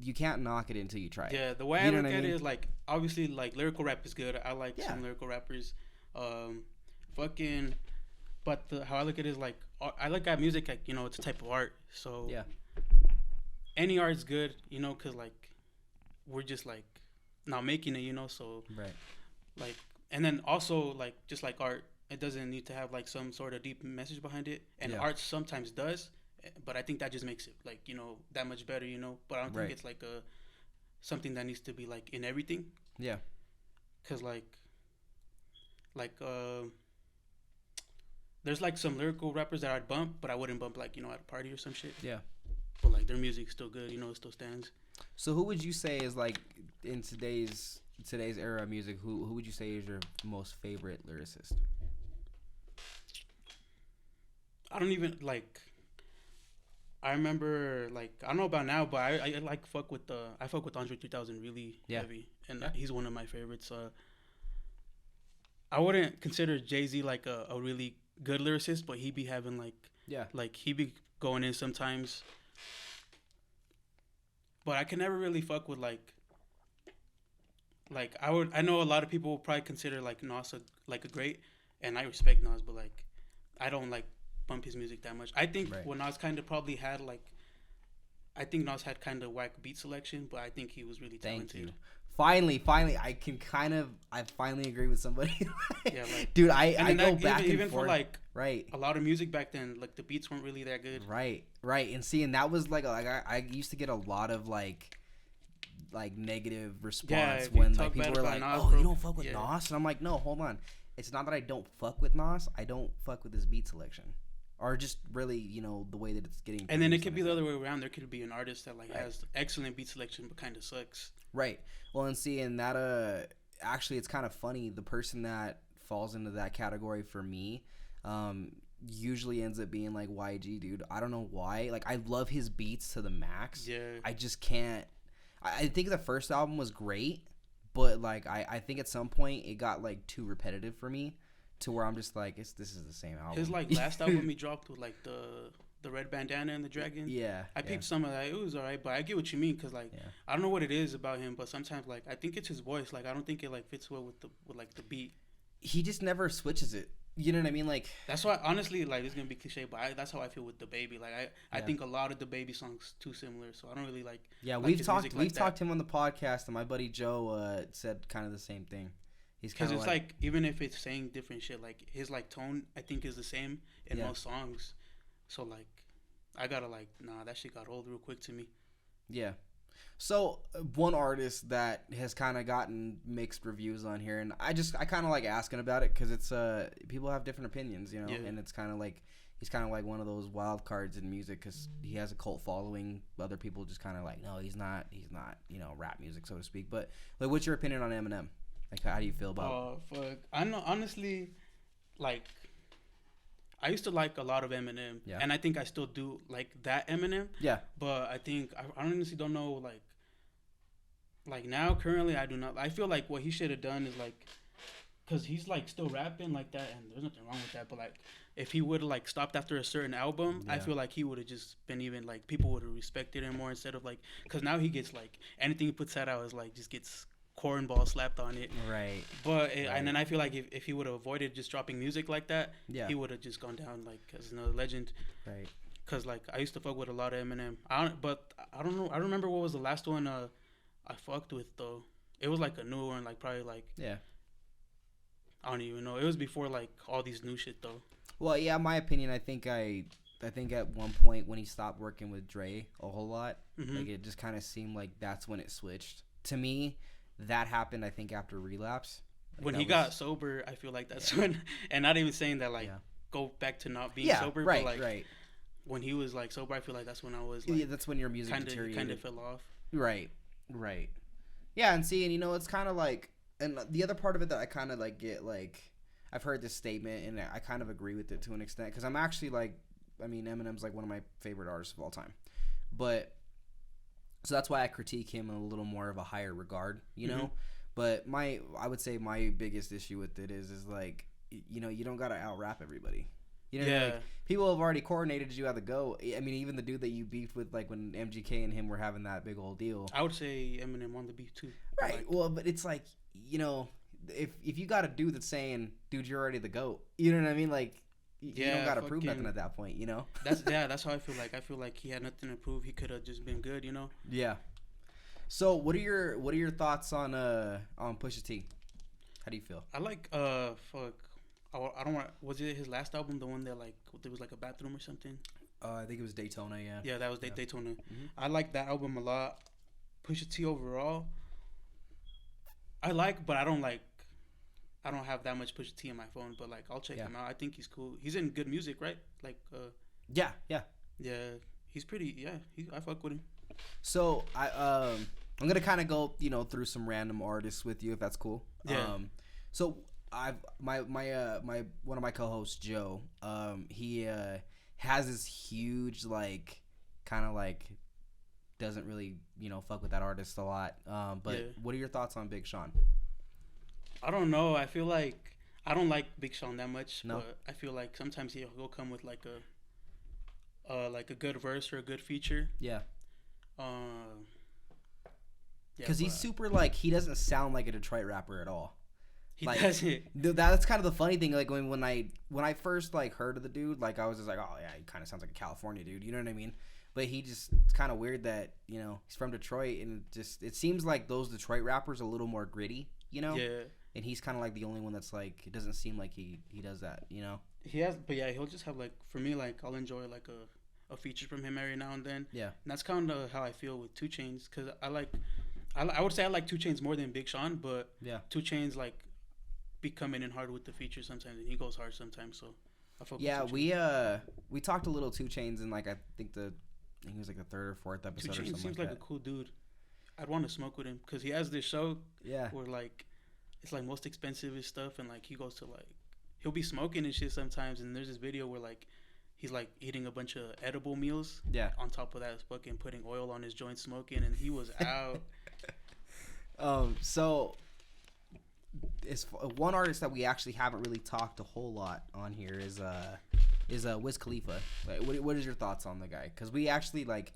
you can't knock it until you try it. Yeah, the way I look at it is, like, obviously, like, lyrical rap is good. I like some lyrical rappers. But how I look at it is, like, I look at music, like, you know, it's a type of art. So, yeah, any art is good, you know, because, like, we're just, like, not making it, you know, so. Right. Like, and then also, like, just like art, it doesn't need to have like some sort of deep message behind it, and art sometimes does, but I think that just makes it like, you know, that much better, you know. But I don't think it's like something that needs to be like in everything. Yeah. Cause there's like some lyrical rappers that I'd bump, but I wouldn't bump like, you know, at a party or some shit. Yeah. But like their music's still good, you know, it still stands. So who would you say is like in today's era of music? Who would you say is your most favorite lyricist? I don't even like. I remember like I don't know about now, but I like fuck with Andre 3000 really heavy, and he's one of my favorites. I wouldn't consider Jay-Z like a really good lyricist, but he be having like he be going in sometimes. But I can never really fuck with like I know a lot of people will probably consider like Nas a great, and I respect Nas, but like I don't like bump his music that much. I think when Nas kind of probably had like, I think Nas had kind of whack beat selection, but I think he was really talented. Thank you. Finally, I finally agree with somebody. Yeah, like, dude, I go back and even forth. For like a lot of music back then, like the beats weren't really that good. Right, and see, and that was like I used to get a lot of like negative response when like people were like, Nas, "Oh, you don't fuck with Nas," and I'm like, "No, hold on. It's not that I don't fuck with Nas. I don't fuck with his beat selection, or just really, you know, the way that it's getting." And then it could be the other way around. There could be an artist that like has excellent beat selection but kind of sucks. Right. Well, and see, and that actually, it's kind of funny. The person that falls into that category for me, usually ends up being like YG, dude. I don't know why. Like, I love his beats to the max. Yeah. I just can't. I think the first album was great, but like I think at some point it got like too repetitive for me, to where I'm just like, this is the same album. His like last album he dropped with like the red bandana and the dragon. Yeah. I peeped some of that. It was alright, but I get what you mean, because like I don't know what it is about him, but sometimes like I think it's his voice. Like I don't think it like fits well with like the beat. He just never switches it. You know what I mean? Like, that's why, honestly, like, it's gonna be cliche, but that's how I feel with DaBaby. Like, I think a lot of DaBaby songs too similar, so I don't really like. Yeah, we've talked to him on the podcast, and my buddy Joe said kind of the same thing. He's kind of because it's like even if it's saying different shit, like his like tone, I think is the same in most songs. So like, I gotta like, nah, that shit got old real quick to me. Yeah. So one artist that has kind of gotten mixed reviews on here, and I kind of like asking about it, because it's people have different opinions, you know, and it's kind of like he's kind of like one of those wild cards in music, because he has a cult following. Other people just kind of like, no, he's not, you know, rap music, so to speak. But like, what's your opinion on Eminem? Like, how do you feel about? Fuck, I know, honestly, like, I used to like a lot of Eminem, and I think I still do like that Eminem. Yeah. But I think I honestly don't know, like now currently I do not. I feel like what he should have done is like, because he's like still rapping like that, and there's nothing wrong with that. But like, if he would have like stopped after a certain album, I feel like he would have just been even like, people would have respected him more, instead of like, because now he gets like anything he puts out is like just gets cornball slapped on it. Right. But and then I feel like if he would have avoided just dropping music like that, he would have just gone down like as another legend. Right. Cause like I used to fuck with a lot of Eminem. I don't know. I don't remember what was the last one I fucked with though. It was like a new one, like probably like I don't even know. It was before like all these new shit though. Well, yeah, my opinion. I think at one point when he stopped working with Dre a whole lot, like it just kind of seemed like that's when it switched. To me, that happened, I think, after Relapse. Like, when he got sober, I feel like that's when, and not even saying that like go back to not being sober, but like when he was like sober, I feel like that's when I was like, yeah, that's when your music deteriorated. Kind of fell off. Right. Yeah, and see, and you know, it's kind of like, and the other part of it that I kind of like get, like, I've heard this statement and I kind of agree with it to an extent, because I'm actually like, I mean, Eminem's like one of my favorite artists of all time, but so that's why I critique him in a little more of a higher regard, you know. But I would say my biggest issue with it is like, you know, you don't gotta out rap everybody. You know, like, people have already coordinated you how to go. I mean, even the dude that you beefed with, like when MGK and him were having that big old deal. I would say Eminem won the beef too. Right. Like, well, but it's like, you know, if you got a dude that's saying, dude, you're already the GOAT. You know what I mean? Like, you don't gotta prove nothing at that point. You know. That's how I feel like. I feel like he had nothing to prove. He could have just been good. You know. Yeah. So what are your thoughts on Pusha T? How do you feel? I like I don't want. Was it his last album, the one that like there was like a bathroom or something? I think it was Daytona. Yeah. Yeah, that was Daytona. Mm-hmm. I like that album a lot. Pusha T overall, I like, but I don't like. I don't have that much Pusha T on my phone, but like I'll check him out. I think he's cool. He's in good music, right? Like. Yeah. He's pretty. Yeah, I fuck with him. So I'm gonna kind of go, you know, through some random artists with you if that's cool. Yeah. So my one of my co-hosts, Joe, he has this huge, like, kind of like doesn't really, you know, fuck with that artist a lot. But what are your thoughts on Big Sean? I don't know. I feel like I don't like Big Sean that much. No. But I feel like sometimes he'll come with like a good verse or a good feature. Yeah. Because he's super, like, he doesn't sound like a Detroit rapper at all. He like, doesn't. That's kind of the funny thing. Like when I first like heard of the dude, like I was just like, oh yeah, he kind of sounds like a California dude. You know what I mean? But it's kind of weird that, you know, he's from Detroit, and it seems like those Detroit rappers are a little more gritty, you know? Yeah. And he's kind of like the only one that's like, it doesn't seem like he does that, you know? He has, but yeah, he'll just have like, for me, like I'll enjoy like a feature from him every now and then. Yeah. And that's kind of how I feel with 2 Chainz, because I would say I like 2 Chainz more than Big Sean, but 2 Chainz like be coming in hard with the features sometimes, and he goes hard sometimes. So I focus. Yeah, we talked a little 2 Chainz in like I think it was like the 3rd or 4th episode. 2 Chainz Chainz seems like a cool dude. I'd want to smoke with him because he has this show. Yeah. Where like it's like most expensive stuff, and like he goes to like he'll be smoking and shit sometimes, and there's this video where like he's like eating a bunch of edible meals. Yeah. On top of that, fucking putting oil on his joint, smoking, and he was out. So is one artist that we actually haven't really talked a whole lot on here is Wiz Khalifa. What is your thoughts on the guy? Because we actually like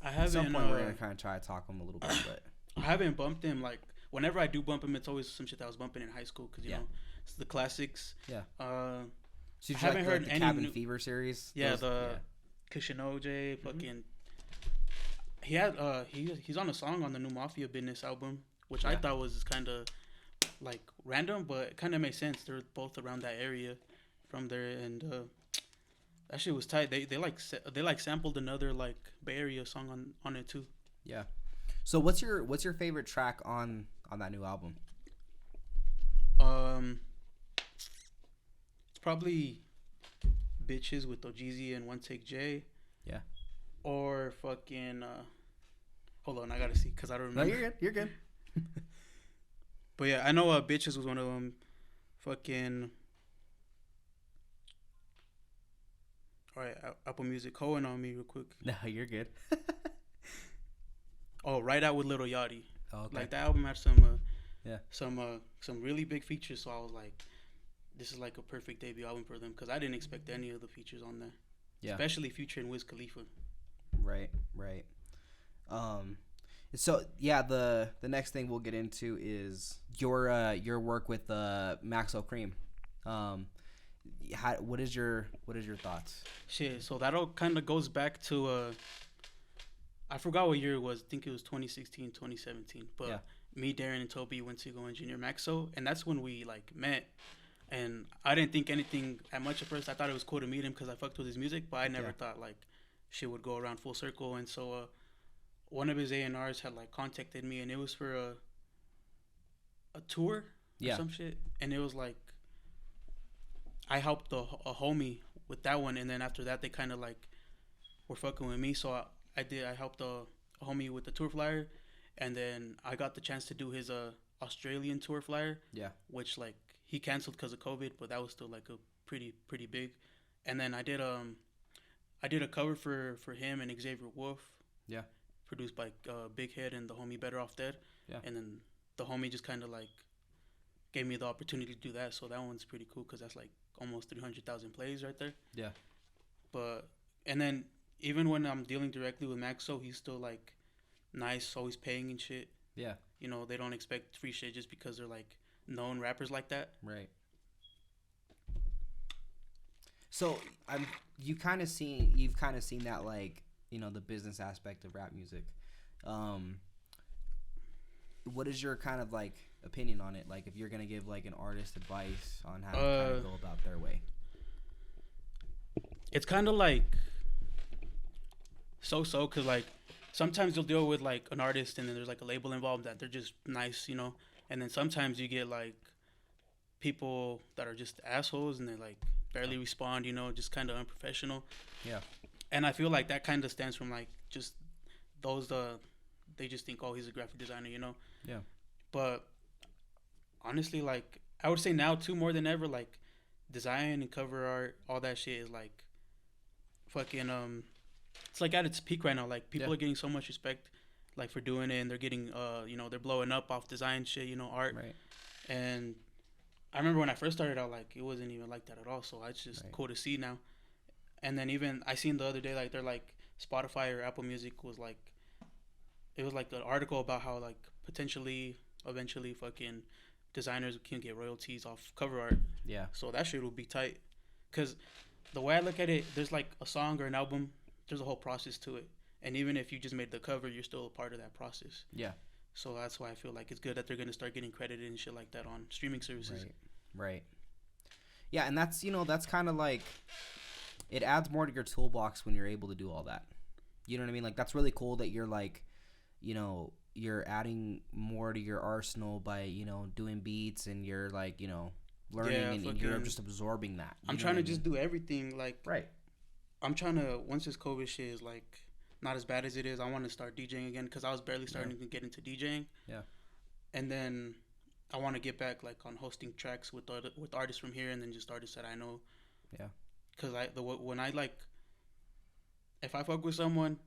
at some point we're gonna kind of try to talk him a little bit, but I haven't bumped him. Like whenever I do bump him, it's always some shit that I was bumping in high school because you know it's the classics. Yeah. So I haven't heard the any Cabin Fever series. Yeah, Kushinoje, fucking. He had he's on a song on the new Mafia Business album, which I thought was kind of like random, but it kind of makes sense. They're both around that area, from there, and that shit was tight. They like sampled another like Bay Area song on it too. Yeah. So what's your favorite track on that new album? It's probably Bitches with Ghxztkid and One Take J. Yeah. Or fucking hold on, I gotta see because I don't remember. No, you're good. But yeah, I know Bitches was one of them. Fucking. Alright, Apple Music calling on me real quick. No, you're good. Oh, Right Out with Lil Yachty. Oh, okay. Like that album had some really big features, so I was like, this is like a perfect debut album for them because I didn't expect any of the features on there. Yeah. Especially featuring Wiz Khalifa. Right. So yeah, the next thing we'll get into is your work with Maxo Kream. What is your thoughts? Shit, so that all kind of goes back to I forgot what year it was. I think it was 2016, 2017. But me, Darren, and Toby went to go engineer Maxo, and that's when we like met. And I didn't think anything at much at first. I thought it was cool to meet him because I fucked with his music, but I never thought like shit would go around full circle. And so one of his A&Rs had like contacted me, and it was for a tour or some shit. And it was like I helped a homie with that one, and then after that they kind of like were fucking with me. So I helped a homie with the tour flyer, and then I got the chance to do his Australian tour flyer. Yeah. Which like he canceled because of COVID, but that was still like a pretty big. And then I did a cover for him and Xavier Wolf. Yeah. Produced by Big Head and the homie Better Off Dead. Yeah. And then the homie just kind of like gave me the opportunity to do that. So that one's pretty cool because that's like almost 300,000 plays right there. Yeah. But and then even when I'm dealing directly with Maxo, he's still like nice, always paying and shit. Yeah. You know, they don't expect free shit just because they're like known rappers like that. Right. So you've kind of seen that, like, you know, the business aspect of rap music. What is your kind of like opinion on it? Like, if you're gonna give like an artist advice on how to kind of go about their way. It's kind of like so because like sometimes you'll deal with like an artist and then there's like a label involved that they're just nice, you know, and then sometimes you get like people that are just assholes and they like barely respond, you know, just kind of unprofessional. Yeah. And I feel like that kind of stems from like just those they just think, oh, he's a graphic designer, you know. Yeah. But honestly, like I would say now too, more than ever, like design and cover art, all that shit is like fucking it's like at its peak right now. Like people are getting so much respect like for doing it, and they're getting you know, they're blowing up off design shit, you know, art. Right. And I remember when I first started out, like it wasn't even like that at all. So it's just cool to see now. And then even I seen the other day, like they're like Spotify or Apple Music was like, it was like an article about how like potentially eventually fucking designers can get royalties off cover art. Yeah. So that shit will be tight. Cause the way I look at it, there's like a song or an album, there's a whole process to it. And even if you just made the cover, you're still a part of that process. Yeah. So that's why I feel like it's good that they're gonna start getting credited and shit like that on streaming services. Right. Yeah, and that's, you know, that's kind of like, it adds more to your toolbox when you're able to do all that. You know what I mean? Like, that's really cool that you're like, you know, you're adding more to your arsenal by, you know, doing beats, and you're like, you know, learning, and you're just absorbing that. I'm trying to just do everything. Like, right. I'm trying to, once this COVID shit is like not as bad as it is, I want to start DJing again, because I was barely starting to get into DJing. Yeah. And then I want to get back like on hosting tracks with artists from here, and then just artists that I know. Yeah. Because when I like, if I fuck with someone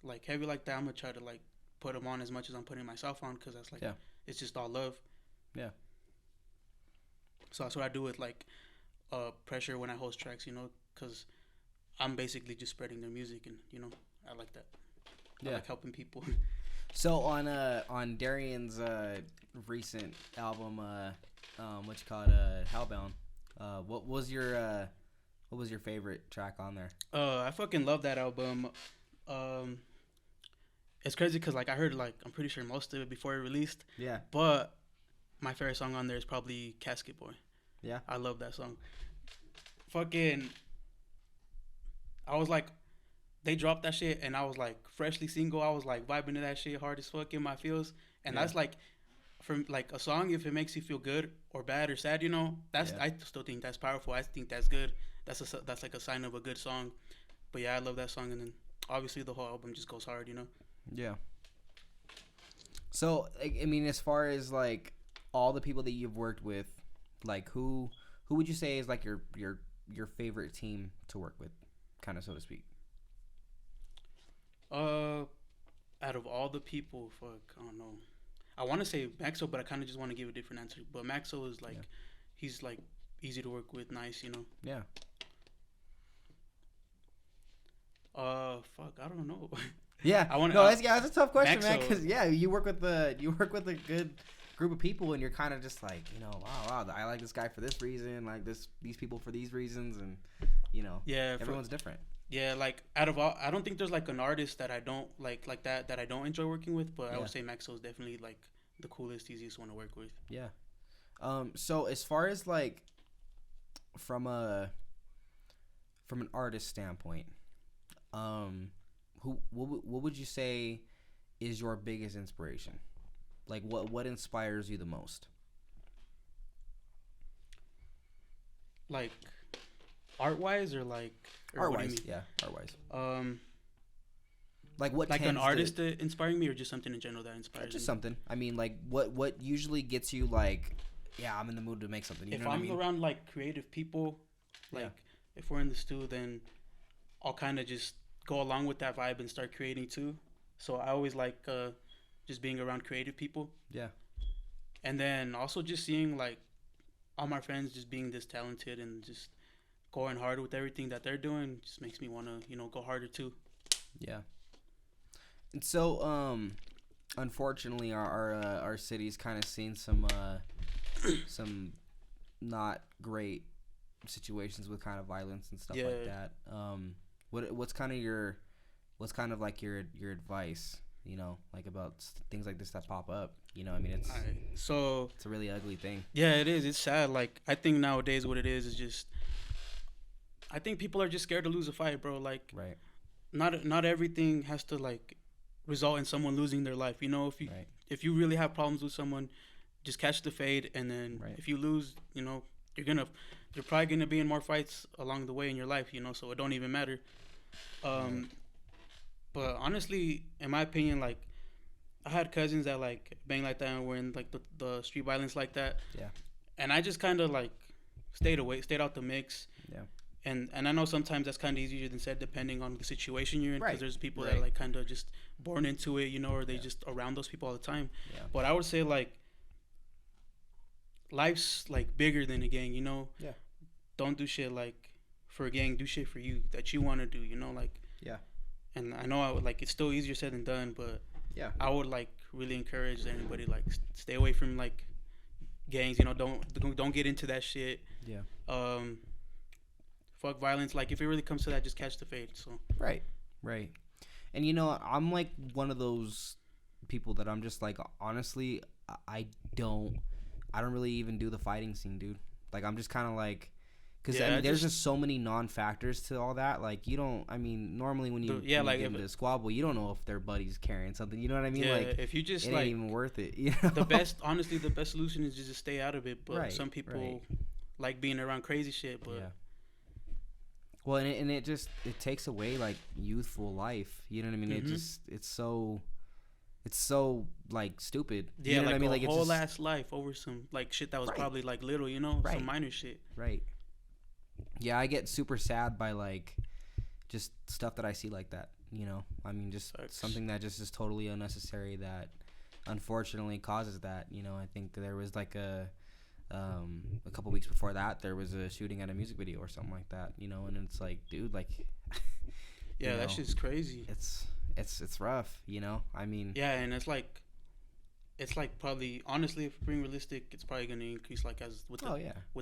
like heavy like that, I'm gonna try to like put them on as much as I'm putting myself on, because that's like, it's just all love. Yeah. So that's what I do with like Pressure when I host tracks, you know, because I'm basically just spreading their music, and you know, I like that. I like helping people. So on Darian's recent album, what you call it, Hellbound, what was your favorite track on there? I fucking love that album. It's crazy because like I heard like, I'm pretty sure most of it before it released. Yeah. But my favorite song on there is probably Casket Boy. Yeah. I love that song. Fucking, I was like, they dropped that shit and I was like freshly single. I was like vibing to that shit hard as fuck in my feels. And that's like, from like a song, if it makes you feel good or bad or sad, you know, that's I still think that's powerful. I think that's good. That's like a sign of a good song. But yeah, I love that song. And then obviously the whole album just goes hard, you know. Yeah. So I mean, as far as like all the people that you've worked with, like who would you say is like your favorite team to work with, kind of, so to speak? Out of all the people, fuck, I don't know. I want to say Maxo, but I kind of just want to give a different answer. But Maxo is like, he's like easy to work with, nice, you know. Yeah. Fuck, I don't know. Yeah, I want. No, that's a tough question, Maxo, man. Because you work with a good group of people, and you're kind of just like, you know, wow, I like this guy for this reason, like these people for these reasons, and you know, everyone's different. Yeah, like out of all, I don't think there's like an artist that I don't like that I don't enjoy working with, but I would say Maxo is definitely like the coolest, easiest one to work with. Yeah. So as far as like from an artist standpoint, what would you say is your biggest inspiration? Like what inspires you the most? Like art wise or like art wise, art wise. Like what? Like an artist that inspiring me, or just something in general that inspires me? Just something. I mean, like what usually gets you like, yeah, I'm in the mood to make something. You know what I mean? If I'm around like creative people, like if we're in the stew, then I'll kind of just go along with that vibe and start creating too. So I always like just being around creative people. Yeah. And then also just seeing like all my friends just being this talented and just going hard with everything that they're doing just makes me want to, go harder too. Yeah. And so, unfortunately, our city's kind of seen some not great situations with kind of violence and stuff like that. What's kind of like your advice, like about things like this that pop up? I mean, it's a really ugly thing. Yeah, it is. It's sad. Like, I think nowadays what it is just, I think people are just scared to lose a fight, bro. Like, right. Not everything has to like result in someone losing their life. If you really have problems with someone, just catch the fade, and then if you lose, you're probably gonna be in more fights along the way in your life. So it don't even matter. But honestly, in my opinion, like, I had cousins that like bang like that and were in like the street violence like that. Yeah. And I just kind of like stayed out the mix. Yeah. And I know sometimes that's kind of easier than said, depending on the situation you're in, because there's people that are like kind of just born into it, or they just around those people all the time. Yeah. But I would say like life's like bigger than a gang, Yeah. Don't do shit like for a gang. Do shit for you that you want to do, like. Yeah. And I know I would like it's still easier said than done, but yeah, I would like really encourage anybody like stay away from like gangs. Don't get into that shit. Yeah. Fuck violence. Like if it really comes to that, just catch the fade. So. Right. And I'm like one of those people that I'm just like, honestly, I don't really even do the fighting scene, dude. Like I'm just kind of like. Because there's just so many non-factors to all that. Like normally when you get into a squabble, you don't know if their buddy's carrying something. You know what I mean? Yeah, like if you just it like, ain't even worth it. The best solution is just to stay out of it. But some people like being around crazy shit. But well, and it takes away like youthful life. You know what I mean? Mm-hmm. It's so like stupid. Yeah, you know like what I mean? Like whole ass life over some like shit that was probably like little. Some minor shit. Right. Yeah, I get super sad by like just stuff that I see like that, just something that just is totally unnecessary that unfortunately causes that. I think there was like a couple weeks before that there was a shooting at a music video or something like that, and it's like, dude, like yeah, that shit's crazy. It's rough, I mean, yeah, and it's like probably, honestly, if we're being realistic, it's probably going to increase like as with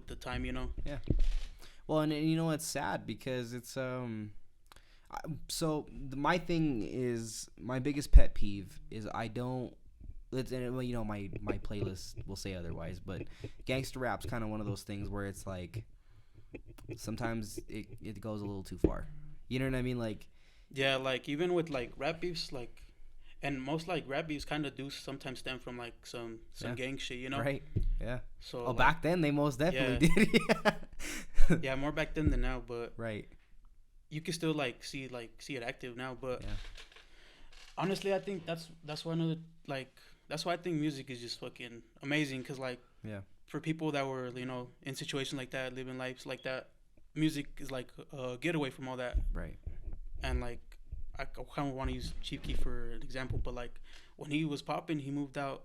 the time, Yeah. Well, and it's sad because it's my thing is, my biggest pet peeve is my playlist will say otherwise, but gangster rap's kind of one of those things where it's like sometimes it goes a little too far. You know what I mean? Like, yeah, like even with like rap beefs, like, and most like rap beefs kind of do sometimes stem from like some gang shit, Right. Yeah. So like, back then they most definitely did. Yeah, more back then than now, but right. You can still see it active now, but honestly, I think that's why I think music is just fucking amazing, because like for people that were in situations like that, living lives like that, music is like a getaway from all that. Right. And like I kind of want to use Chief Keef for an example, but like when he was popping, he moved out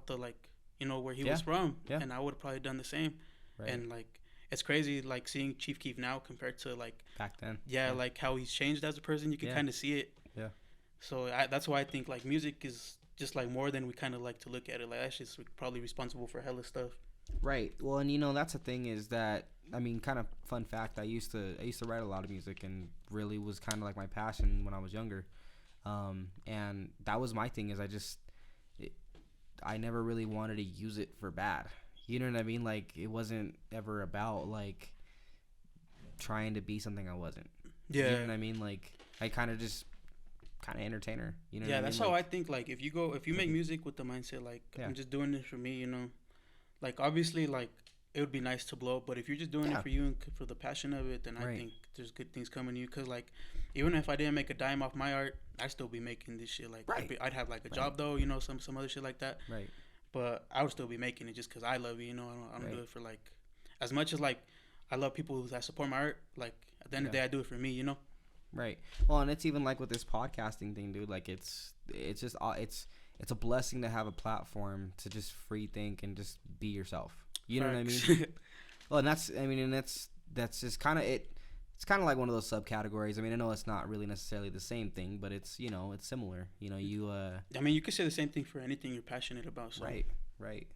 the like where he was from, and I would have probably done the same. Right. And like it's crazy like seeing Chief Keef now compared to like back then. Yeah, like how he's changed as a person. You can kind of see it. Yeah. So that's why I think like music is just like more than we kind of like to look at it. Like that's just probably responsible for hella stuff. Right. Well, and that's the thing is that, I mean, kind of fun fact, I used to write a lot of music, and really was kind of like my passion when I was younger. And that was my thing, is I never really wanted to use it for bad. You know what I mean? Like, it wasn't ever about like trying to be something I wasn't. Yeah. You know what I mean? Like, I kind of entertainer. You know what I mean? That's how I think. Like, if you make music with the mindset like, I'm just doing this for me, like obviously like it would be nice to blow up. But if you're just doing it for you and for the passion of it, then I think there's good things coming to you. Cause like, even if I didn't make a dime off my art, I'd still be making this shit. Like, I'd have like a job though, you know, some other shit like that. Right. But I would still be making it just cause I love it. You know, I don't do it for like, as much as like, I love people that support my art. Like at the end of the day, I do it for me. You know. Right. Well, and it's even like with this podcasting thing, dude. Like it's just it's a blessing to have a platform to just free think and just be yourself. You know what I mean? Well, and that's just kind of it. It's kind of like one of those subcategories. I mean, I know it's not really necessarily the same thing, but it's, you know, it's similar. You know, I mean, you could say the same thing for anything you're passionate about. So. Right.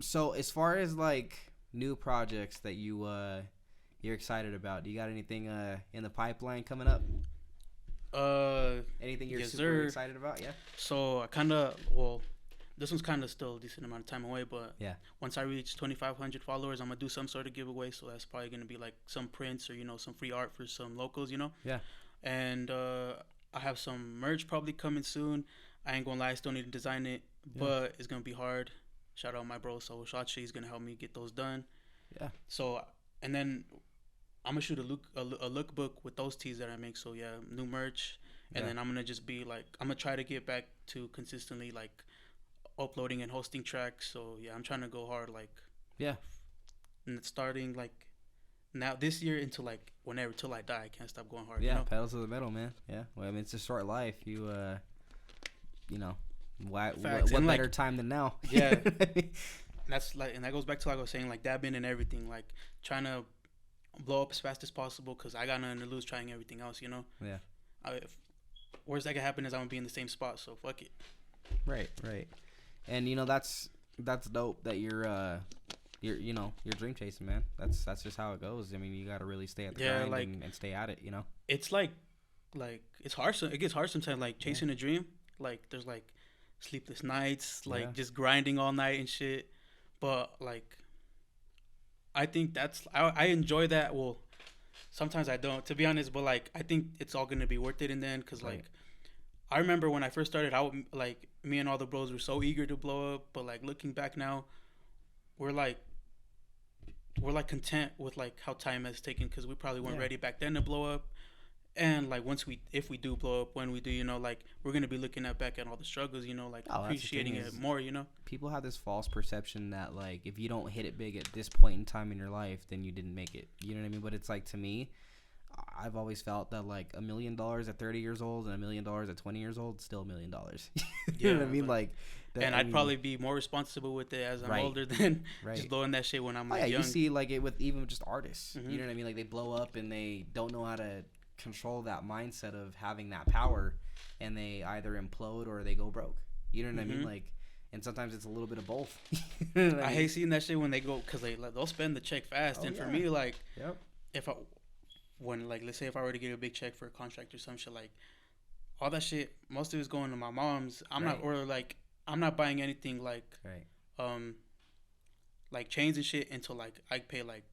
So as far as like new projects that you're excited about, do you got anything in the pipeline coming up? Anything you're super excited about? Yeah. So this one's kind of still a decent amount of time away, but once I reach 2,500 followers, I'm gonna do some sort of giveaway. So that's probably gonna be like some prints or, you know, some free art for some locals, you know. Yeah. And I have some merch probably coming soon. I ain't gonna lie, I still need to design it, but it's gonna be hard. Shout out my bro, so Shachi, he's gonna help me get those done. Yeah. So and then I'm gonna shoot a lookbook with those tees that I make. So yeah, new merch, and then I'm gonna just be like, I'm gonna try to get back to consistently like uploading and hosting tracks. So yeah, I'm trying to go hard, like starting like now this year into like whenever till I die. I can't stop going hard. Yeah, you know? Pedal to the metal, man. Yeah. Well, I mean, it's a short life. You know, what better time than now? Yeah. That's like, and that goes back to like I was saying, like dabbing and everything, like trying to blow up as fast as possible because I got nothing to lose trying everything else, you know. Yeah. Worst that could happen is I'm gonna be in the same spot, so fuck it. Right. And you know that's dope that you're you know, you're dream chasing, man. That's just how it goes. I mean, you got to really stay at the grind like, and stay at it, you know. It's like it's hard. It gets hard sometimes. Like chasing a dream. Like there's like sleepless nights, like just grinding all night and shit. But like, I think I enjoy that. Well, sometimes I don't, to be honest. But like, I think it's all gonna be worth it in the end. Cause like, I remember when I first started out, like me and all the bros were so eager to blow up. But like looking back now, we're like content with like how time has taken, because we probably weren't ready back then to blow up. And like if we do blow up, when we do, you know, like we're gonna be looking back at all the struggles, you know, like appreciating it more, you know. People have this false perception that like if you don't hit it big at this point in time in your life, then you didn't make it. You know what I mean? But it's like, to me, I've always felt that like $1 million at 30 years old and $1 million at 20 years old, still $1 million. You know what I mean? Like, and I'd probably be more responsible with it as I'm older than just blowing that shit when I'm like young. You see like it with even just artists. You know what I mean? Like they blow up and they don't know how to control that mindset of having that power, and they either implode or they go broke. You know what I mean? Like, and sometimes it's a little bit of both. You know I hate seeing that shit when they go, because they'll spend the check fast. And for me, like, let's say if I were to get a big check for a contract or some shit, like all that shit, most of it's going to my mom's. I'm not buying anything like like chains and shit until like I pay like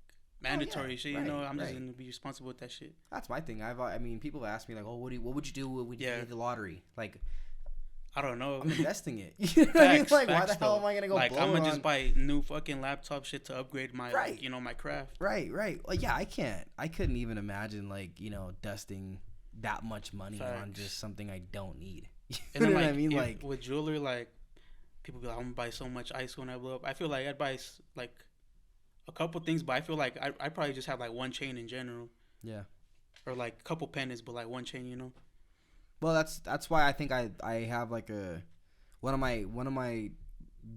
mandatory shit, you know. I'm just gonna be responsible with that shit. That's my thing. I mean, people have asked me like, "Oh, what would you do when you get the lottery?" Like, I don't know. I'm investing it. You know what I mean? Like, why the hell am I gonna go? Like, I'm gonna just buy new fucking laptop shit to upgrade my, like, you know, my craft. Right. Well, yeah, I couldn't even imagine like, you know, dusting that much money on just something I don't need. You know what I mean? Like with jewelry, like people be like, "I'm gonna buy so much ice when I blow up." I feel like I'd buy like a couple things, but I feel like I probably just have like one chain in general. Yeah. Or like a couple pendants, but like one chain, you know. Well, that's why I think I have like one of my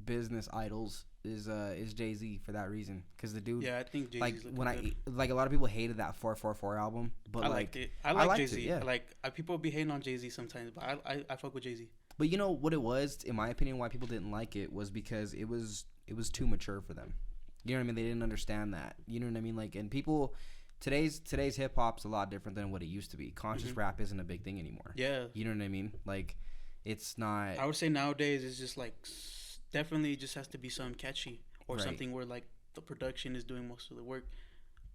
business idols is Jay-Z for that reason, because the dude. Yeah, I think Jay-Z's like when good. Like a lot of people hated that 444 album, but I liked it. I like Jay-Z. Yeah. Like people be hating on Jay-Z sometimes, but I fuck with Jay-Z. But you know what it was, in my opinion, why people didn't like it was because it was too mature for them. You know what I mean? They didn't understand that. You know what I mean? Like, and people, today's hip hop's a lot different than what it used to be. Conscious rap isn't a big thing anymore. Yeah. You know what I mean? Like, it's not. I would say nowadays it's just like definitely just has to be something catchy or something where like the production is doing most of the work.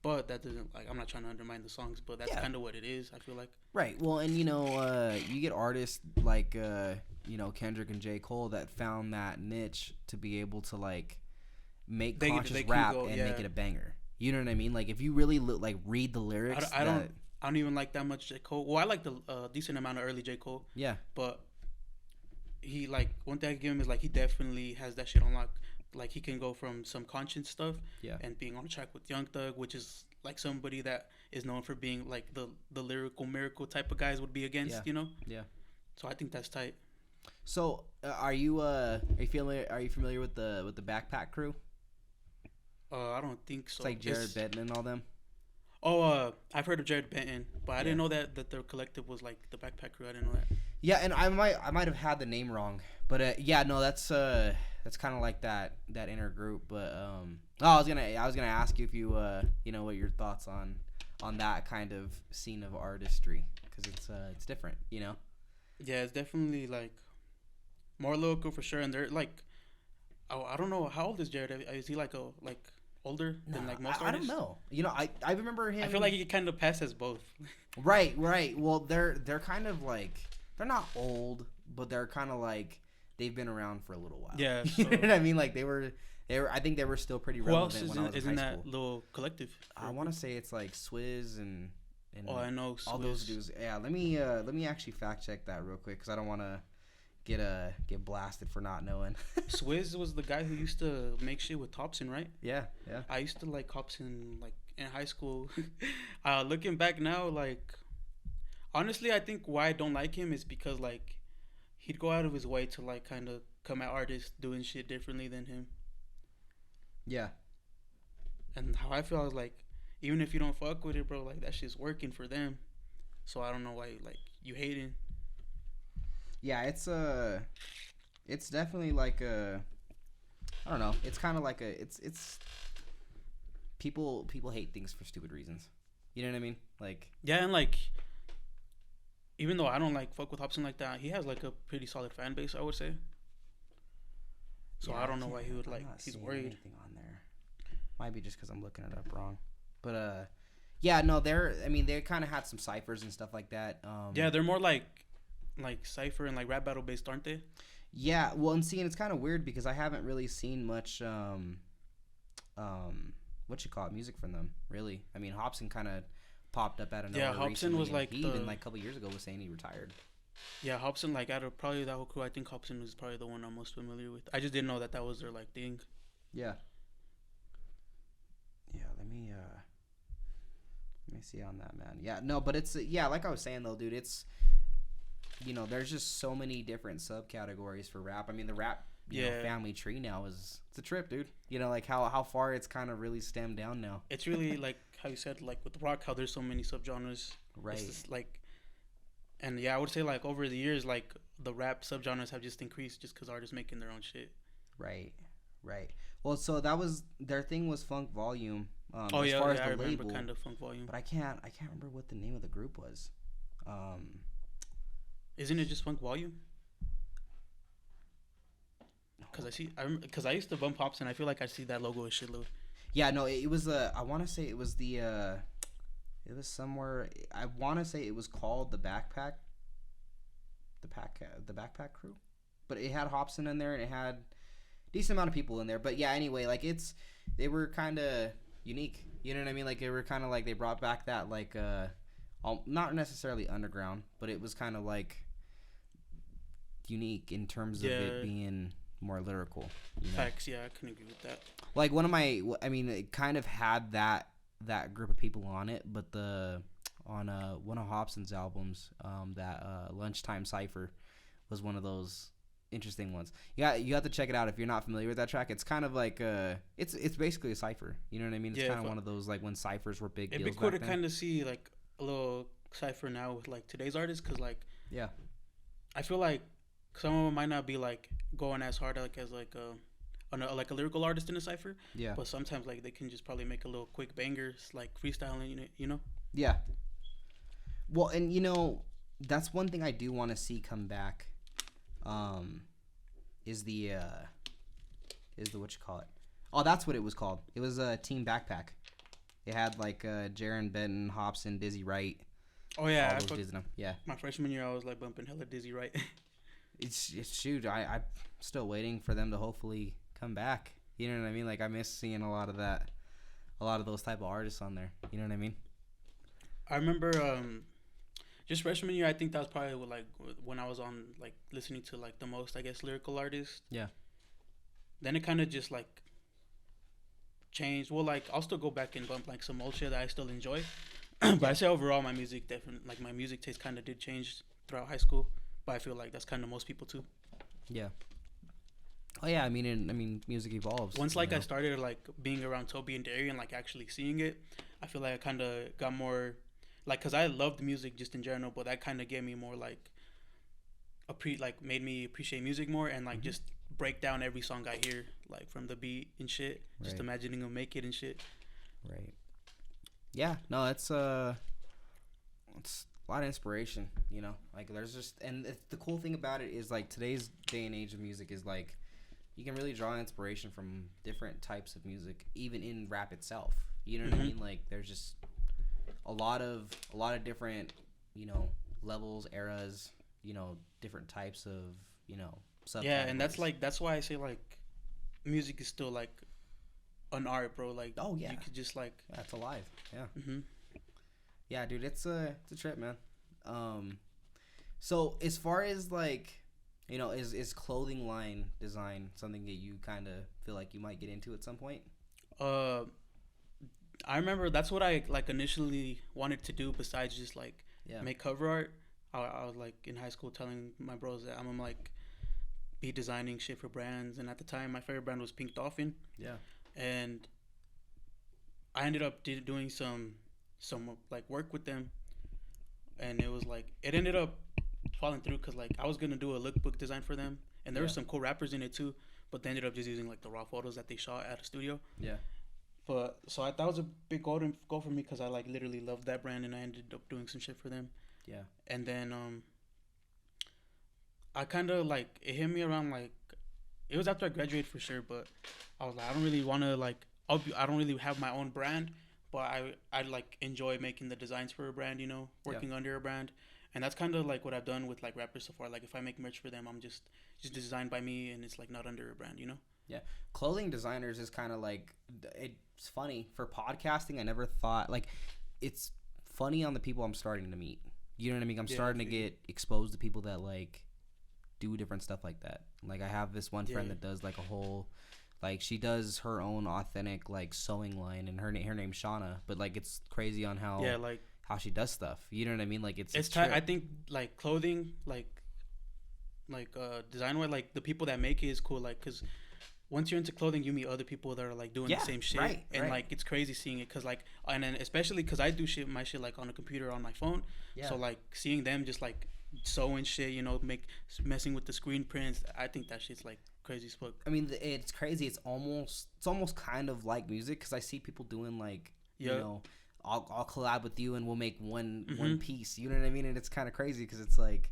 But that doesn't, like, I'm not trying to undermine the songs, but that's kind of what it is, I feel like. Right. Well, and you know, you get artists like you know, Kendrick and J. Cole that found that niche to be able to like make they conscious can rap go, and yeah. make it a banger. You know what I mean? Like if you really like read the lyrics, I don't even like that much J. Cole. Well, I like the decent amount of early J. Cole. Yeah. But he like one thing I give him is like he definitely has that shit on lock. Like he can go from some conscience stuff and being on a track with Young Thug, which is like somebody that is known for being like the lyrical miracle type of guys would be against, you know? Yeah. So I think that's tight. So are you familiar with the Backpack Crew? I don't think so. It's like Jared Benton and all them. Oh, I've heard of Jared Benton, but I didn't know that their collective was like the Backpack Crew. I didn't know that. Yeah, and I might have had the name wrong, but yeah, no, that's kind of like that inner group. But I was gonna ask you if you you know what your thoughts on that kind of scene of artistry, because it's different, you know. Yeah, it's definitely like more local for sure, and they're like, I don't know, how old is Jared? Is he like older than like most artists? I don't know. You know, I remember him. I feel like he kind of passes both. Right. Well, they're kind of like, they're not old, but they're kind of like they've been around for a little while. Yeah. You know what I mean? Like they were. I think they were still pretty relevant when I was in high school. Isn't that little collective? I want to say it's like Swizz and I know all Swizz. those dudes. Yeah. Let me actually fact check that real quick because I don't want to get blasted for not knowing. Swizz was the guy who used to make shit with Thompson, right? Yeah. I used to like Thompson like in high school. Looking back now, like honestly, I think why I don't like him is because like he'd go out of his way to like kind of come at artists doing shit differently than him. Yeah. And how I feel, I was like, even if you don't fuck with it, bro, like that shit's working for them. So I don't know why like you hating. Yeah, it's definitely like a, I don't know. It's kind of like it's people hate things for stupid reasons. You know what I mean? Like yeah, and like even though I don't like fuck with Hobson like that, he has like a pretty solid fan base, I would say. So yeah, I don't know why he would like. He's worried. Anything on there? Might be just because I'm looking it up wrong. But yeah, no, they kind of had some ciphers and stuff like that. Yeah, they're more like cipher and like rap battle based, aren't they? Yeah, well, and it's kind of weird because I haven't really seen much what you call it, music from them, really. I mean, Hobson kind of popped up out of nowhere. Yeah, Hobson was like he even like a couple years ago was saying he retired. Yeah, Hobson, like out of probably that whole crew, I think Hobson was probably the one I'm most familiar with. I just didn't know that was their like thing. Yeah. Yeah, let me see on that, man. Yeah, no, but it's like I was saying though, dude, it's, you know, there's just so many different subcategories for rap. I mean, the rap you know, family tree now it's a trip, dude. You know, like how far it's kind of really stemmed down now. It's really like how you said, like with rock, how there's so many subgenres. Right. It's just like, and yeah, I would say like over the years, like the rap subgenres have just increased just because artists making their own shit. Right. Well, so that was their thing was Funk Volume. As far as the I remember label, kind of Funk Volume. But I can't remember what the name of the group was. Isn't it just Funk Volume? Because I used to bump Hobson. I feel like I see that logo as shitload. Yeah, no, it was I want to say it was the it was somewhere. I want to say it was called the Backpack Crew, but it had Hobson in there and it had decent amount of people in there. But yeah, anyway, like they were kind of unique. You know what I mean? Like they were kind of like they brought back that like not necessarily underground, but it was kind of like unique in terms of it being more lyrical. You know? Facts, yeah, I can agree with that. Like it kind of had that group of people on it, but on one of Hobson's albums, that Lunchtime Cypher was one of those interesting ones. Yeah, you have to check it out if you're not familiar with that track. It's kind of like it's basically a cipher. You know what I mean? It's kind of one of those like when ciphers were big deals. It'd be cool to kind of see like a little cipher now with like today's artists, because like I feel like some of them might not be like going as hard like as like a lyrical artist in a cipher. Yeah. But sometimes like they can just probably make a little quick bangers like freestyling, you know? Yeah. Well, and you know, that's one thing I do want to see come back. Is the what you call it? Oh, that's what it was called. It was Team Backpack. It had like Jaron Benton, Hobson, Dizzy Wright. Oh yeah, yeah. My freshman year, I was like bumping hella Dizzy Wright. It's shoot. I'm still waiting for them to hopefully come back. You know what I mean? Like I miss seeing a lot of that, a lot of those type of artists on there. You know what I mean? I remember just freshman year. I think that was probably when I was on like listening to like the most, I guess, lyrical artists. Yeah. Then it kind of just like changed. Well, like I'll still go back and bump like some old shit that I still enjoy. But I say overall, my music definitely, like my music taste kind of did change throughout high school. But I feel like that's kind of most people too. Yeah. Oh yeah, I mean, music evolves. Once like I started like being around Toby and Derry and like actually seeing it, I feel like I kind of got more, like, cause I loved music just in general, but that kind of gave me more like made me appreciate music more and like just break down every song I hear, like from the beat and shit. Just imagining them make it and shit. Right. Yeah. No, it's a lot of inspiration. You know, like there's just, and the cool thing about it is like today's day and age of music is like you can really draw inspiration from different types of music, even in rap itself. You know what I mean? Like there's just a lot of different, you know, levels, eras, you know, different types of, you know, subcategories. Yeah, and that's why I say like music is still like an art, bro. Like, oh yeah, you could just like that's alive. Yeah. Yeah, dude, it's a trip, man. So as far as like, you know, is clothing line design something that you kind of feel like you might get into at some point? I remember that's what I like initially wanted to do. Besides just like make cover art, I was like in high school telling my bros that I'm like be designing shit for brands, and at the time my favorite brand was Pink Dolphin. Yeah. And I ended up doing some like work with them, and it was like it ended up falling through because like I was gonna do a lookbook design for them, and there were some cool rappers in it too, but they ended up just using like the raw photos that they shot at a studio. Yeah. But so that was a big goal for me because I like literally loved that brand, and I ended up doing some shit for them. Yeah. And then I kind of like it hit me around like it was after I graduated for sure, but I was like I don't really want to like I don't really have my own brand, but I like enjoy making the designs for a brand, you know, working under a brand. And that's kind of like what I've done with like rappers so far. Like if I make merch for them, I'm just designed by me, and it's like not under a brand, you know. Yeah, clothing designers is kind of like, it's funny for podcasting. I never thought, like, it's funny on the people I'm starting to meet. You know what I mean? I'm starting to get exposed to people that like do different stuff like that. Like I have this one friend that does like a whole, like she does her own authentic like sewing line, and her name's Shauna. But like it's crazy on how how she does stuff. You know what I mean? Like it's I think like clothing like design wise, like the people that make it is cool. Like because once you're into clothing, you meet other people that are like doing the same shit, like it's crazy seeing it. Cause like, and then especially cause I do my shit like on a computer on my phone. Yeah. So like seeing them just like sewing shit, you know, messing with the screen prints. I think that shit's like crazy as fuck. I mean, it's crazy. It's almost kind of like music, cause I see people doing like, you know, I'll collab with you and we'll make one piece. You know what I mean? And it's kind of crazy because it's like,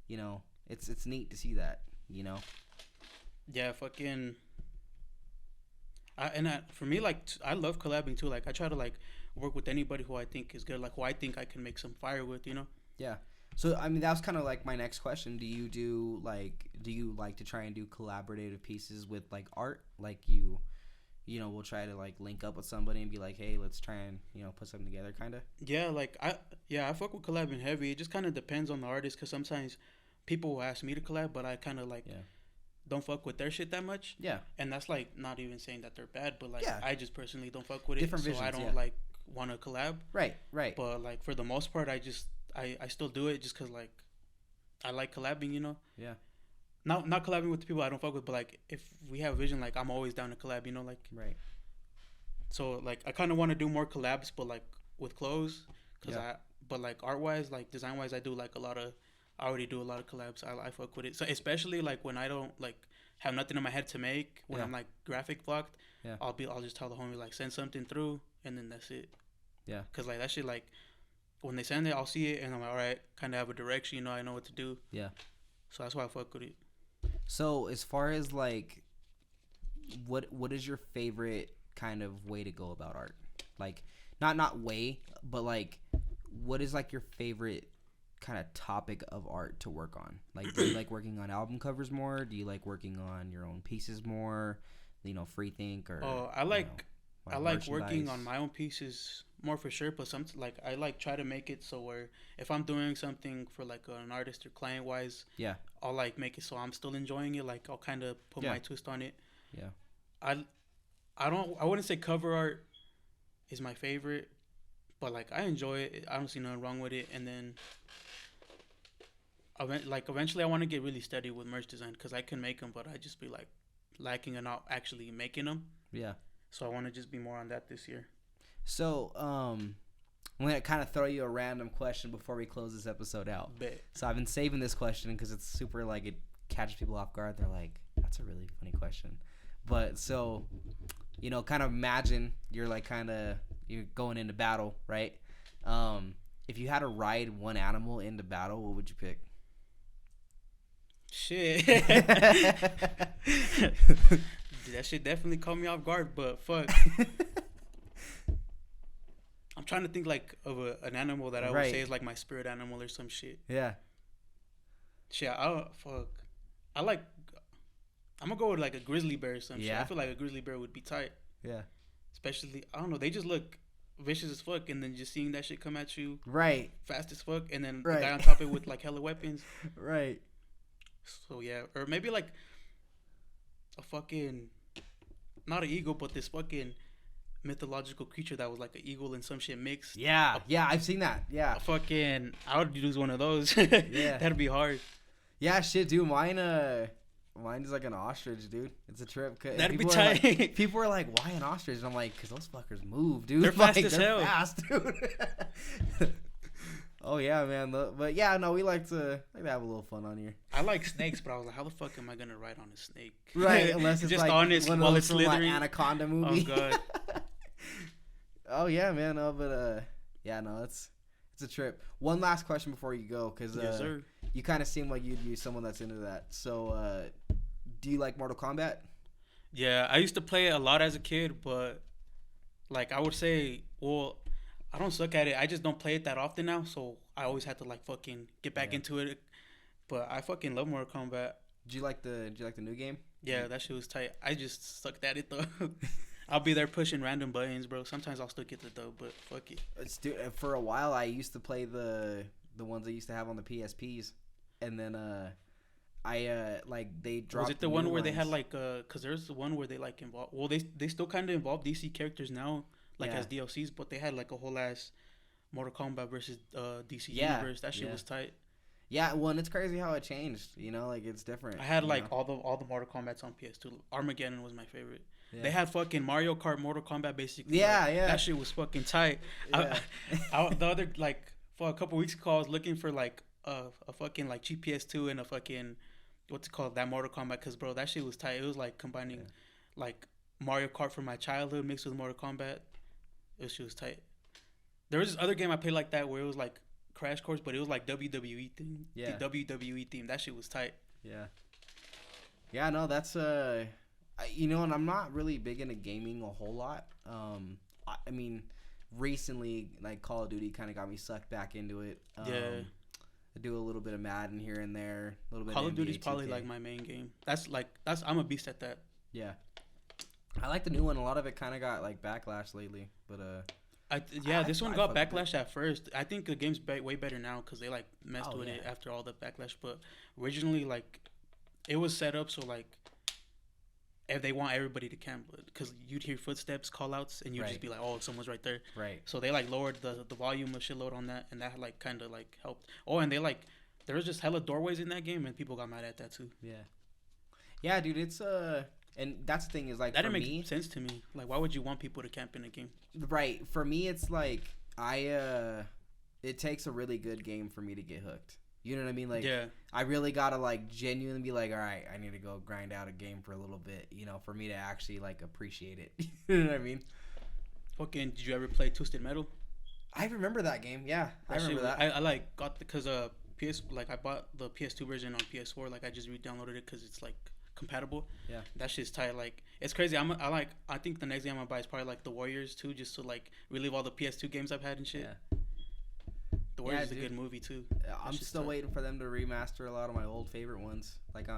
you know, it's neat to see that. You know. Yeah, fucking. For me, like, I love collabing too. Like, I try to like work with anybody who I think is good, like who I think I can make some fire with, you know. Yeah. So I mean, that was kind of like my next question. Do you like to try and do collaborative pieces with like art? Like you know, we'll try to like link up with somebody and be like, hey, let's try and, you know, put something together, kind of. Yeah, like I fuck with collabing heavy. It just kind of depends on the artist, because sometimes people will ask me to collab, but I kind of like. Yeah. Don't fuck with their shit that much. Yeah. And that's like not even saying that they're bad, but like I just personally don't fuck with it. Different visions, so I don't like want to collab. Right. But like for the most part, I still do it just cause like I like collabing, you know. Yeah. Not collabing with the people I don't fuck with, but like if we have a vision, like I'm always down to collab, you know, like. Right. So like I kind of want to do more collabs, but like with clothes, but like art wise, like design wise, I already do a lot of collabs. I fuck with it. So especially like when I don't like have nothing in my head to make, when I'm like graphic blocked, I'll just tell the homie like send something through, and then that's it. Yeah. Cause like that shit, like when they send it, I'll see it and I'm like, all right, kind of have a direction, you know, I know what to do. Yeah. So that's why I fuck with it. So as far as like, what is your favorite kind of way to go about art? Like not way, but like what is like your favorite kind of topic of art to work on? Like, do you like working on album covers more? Do you like working on your own pieces more? free think or. I like working merchandise? on my own pieces more for sure, but I like try to make it so where if I'm doing something for like an artist or client wise, Yeah. I'll like make it so I'm still enjoying it. Like I'll kind of put my twist on it. Yeah. I wouldn't say cover art is my favorite, but like I enjoy it. I don't see nothing wrong with it. And then eventually I want to get really steady with merch design because I can make them, but I just be like lacking in not actually making them. Yeah. So I want to just be more on that this year. So, I'm going to kind of throw you a random question before we close this episode out. Bet. So I've been saving this question because it's super, like, it catches people off guard. They're like, that's a really funny question. But so, kind of imagine you're like you're going into battle, right? If you had to ride one animal into battle, what would you pick? Shit. That shit definitely caught me off guard, but fuck. I'm trying to think like of an animal that I would say is like my spirit animal or some shit. Yeah. Shit, fuck. I'm gonna go with like a grizzly bear or some shit. I feel like a grizzly bear would be tight. Yeah. Especially, I don't know, they just look vicious as fuck, and then just seeing that shit come at you. Right. Fast as fuck, and then the guy on top of it with like hella weapons. Right. So yeah, or maybe like a fucking, not an eagle, but this fucking mythological creature that was like an eagle and some shit mixed. Yeah, I've seen that. Yeah. I would use one of those. Yeah. That'd be hard. Yeah, shit, dude. Mine is like an ostrich, dude. It's a trip. That'd be tight. People are like, why an ostrich? And I'm like, because those fuckers move, dude. They're fast as hell. Fast, dude. Oh yeah, man. But yeah, no, we like to have a little fun on here. I like snakes, but I was like, how the fuck am I gonna ride on a snake? Right, unless it's just like on it while it's slithering. Anaconda movie. Oh god. Oh yeah, man. No, but yeah, no, it's a trip. One last question before you go, because yes, sir. You kind of seem like you'd be someone that's into that. So, do you like Mortal Kombat? Yeah, I used to play it a lot as a kid, but like I would say, well, I don't suck at it. I just don't play it that often now, so I always had to like fucking get back into it. But I fucking love Mortal Kombat. Did you like the new game? Yeah, that shit was tight. I just sucked at it though. I'll be there pushing random buttons, bro. Sometimes I'll still get the dub, but fuck it. For a while, I used to play the ones I used to have on the PSPs, and then they dropped. Was it the one where they had like cause there's the one where they like involve. Well, they still kind of involve DC characters now, like as DLCs, but they had like a whole ass Mortal Kombat versus DC universe. That shit was tight. Yeah, well, and it's crazy how it changed. Like it's different. I had like all the Mortal Kombats on PS2. Armageddon was my favorite. Yeah. They had fucking Mario Kart Mortal Kombat basically. Yeah, like, yeah. That shit was fucking tight. Yeah. The other like for a couple weeks ago, I was looking for like a fucking like GPS2 and a fucking what's it called, that Mortal Kombat, because bro, that shit was tight. It was like combining like Mario Kart from my childhood mixed with Mortal Kombat. It shit was tight. There was this other game I played like that where it was like Crash Course, but it was like WWE theme. Yeah. The WWE theme. That shit was tight. Yeah. Yeah, no, that's and I'm not really big into gaming a whole lot. I mean, recently, like Call of Duty kind of got me sucked back into it. Yeah. I do a little bit of Madden here and there. A little bit. Call of of Duty's 2K. probably like my main game. I'm a beast at that. Yeah. I like the new one. A lot of it kind of got like backlash lately, but this one got backlash at first. I think the game's way better now because they like messed with it after all the backlash. But originally, like, it was set up so like, if they want everybody to camp, because you'd hear footsteps, call outs, and you'd just be like, oh, someone's right there. Right. So they like lowered the volume of shitload on that, and that like kind of like helped. Oh, and they like there was just hella doorways in that game, and people got mad at that too. Yeah. Yeah, dude, it's and that's the thing is like that didn't make sense to me. Like, why would you want people to camp in a game? Right. For me, it's like it takes a really good game for me to get hooked. You know what I mean? Like, I really gotta like genuinely be like, all right, I need to go grind out a game for a little bit, for me to actually like appreciate it. You know what I mean? Fucking, did you ever play Twisted Metal? I remember that game. Yeah, I remember that. I like got because I bought the PS2 version on PS4. Like, I just re-downloaded it because it's like compatible. Yeah, that shit's tight. Like, it's crazy. I think the next game I'm gonna buy is probably like the Warriors too, just to like relive all the PS2 games I've had and shit. Yeah. The Warriors is a good movie too. I'm still waiting for them to remaster a lot of my old favorite ones. Like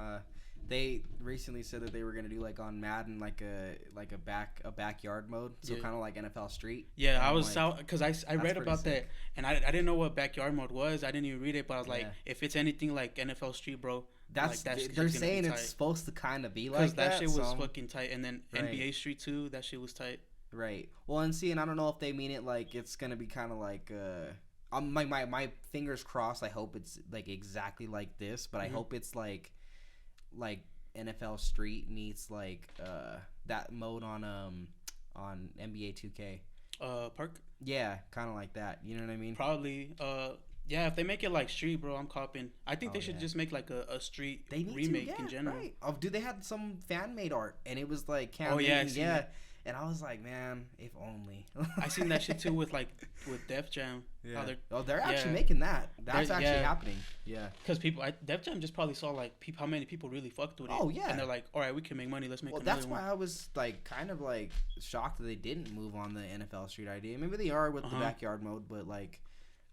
They recently said that they were gonna do like on Madden like a backyard mode, so kind of like NFL Street. Yeah, I was out because I read about that, and I didn't know what backyard mode was. I didn't even read it, but I was like, if it's anything like NFL Street, bro, that's they're saying it's supposed to kind of be like that. Because that shit was fucking tight, and then NBA Street 2, that shit was tight. Right. Well, and I don't know if they mean it like it's gonna be kind of like my fingers crossed. I hope it's like exactly like this, but I hope it's like NFL Street meets like that mode on NBA 2K. Park. Yeah, kind of like that. You know what I mean? Probably. Yeah, if they make it like Street, bro, I'm copping. I think they should just make like a Street remake in general. Right. Oh, dude, they had some fan made art, and it was like and I was like, man, if only. I seen that shit too with Def Jam. Yeah. They're actually making that. That's actually happening. Yeah. Because Def Jam just probably saw like how many people really fucked with it. Oh yeah. And they're like, all right, we can make money. Let's make. Well, that's why I was like kind of like shocked that they didn't move on the NFL Street idea. Maybe they are with the backyard mode, but like,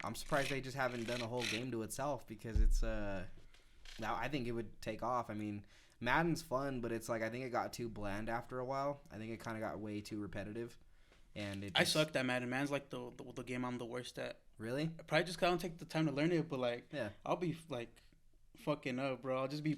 I'm surprised they just haven't done a whole game to itself because it's now I think it would take off. I mean, Madden's fun, but it's like I think it got too bland after a while. I think it kind of got way too repetitive, and I sucked at Madden. Madden's like the game I'm the worst at. Really? I probably just don't take the time to learn it, but like, I'll be like fucking up, bro. I'll just be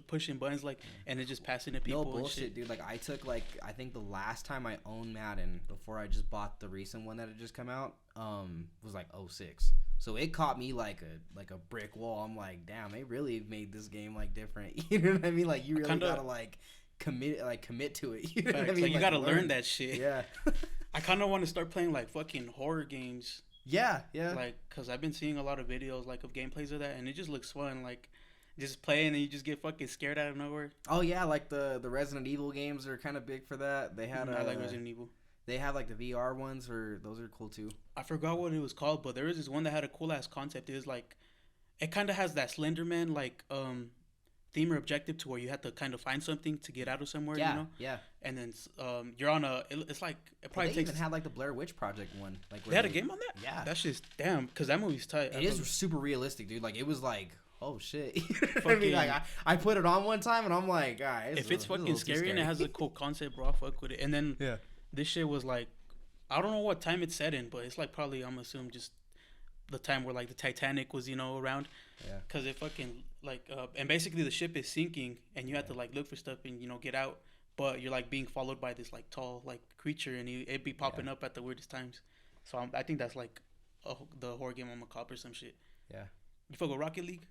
pushing buttons and then just passing to people. No bullshit, dude. Like I took I think the last time I owned Madden before I just bought the recent one that had just come out was like 2006. So it caught me like a brick wall. I'm like, damn, they really made this game like different. You know what I mean? Like you really gotta like commit to it. You know what I mean? Like you gotta learn that shit. Yeah. I kind of want to start playing like fucking horror games. Yeah. Like, cause I've been seeing a lot of videos like of gameplays of that, and it just looks fun. Like, just play and then you just get fucking scared out of nowhere. Oh yeah, like the Resident Evil games are kind of big for that. They had I like Resident Evil. They have like the VR ones, or those are cool too. I forgot what it was called, but there was this one that had a cool ass concept. It was like, it kind of has that Slenderman like theme or objective to where you have to kind of find something to get out of somewhere. Yeah, you know? Yeah. And then you're on it's like it probably takes. They even had like the Blair Witch Project one. Like they had a game on that. Yeah. That's just damn, because that movie's tight. It is super realistic, dude. Like it was like, oh shit. I mean, like I put it on one time and I'm like, guys, if it's fucking scary and it has a cool concept, bro, I'll fuck with it. And then this shit was like, I don't know what time it's set in, but it's like probably, I'm assuming, just the time where like the Titanic was, around. Yeah. Because it fucking like and basically the ship is sinking and you have to like look for stuff and get out, but you're like being followed by this like tall like creature and it'd be popping up at the weirdest times. So I think that's like the horror game on a cop or some shit. Yeah. You fuck with Rocket League?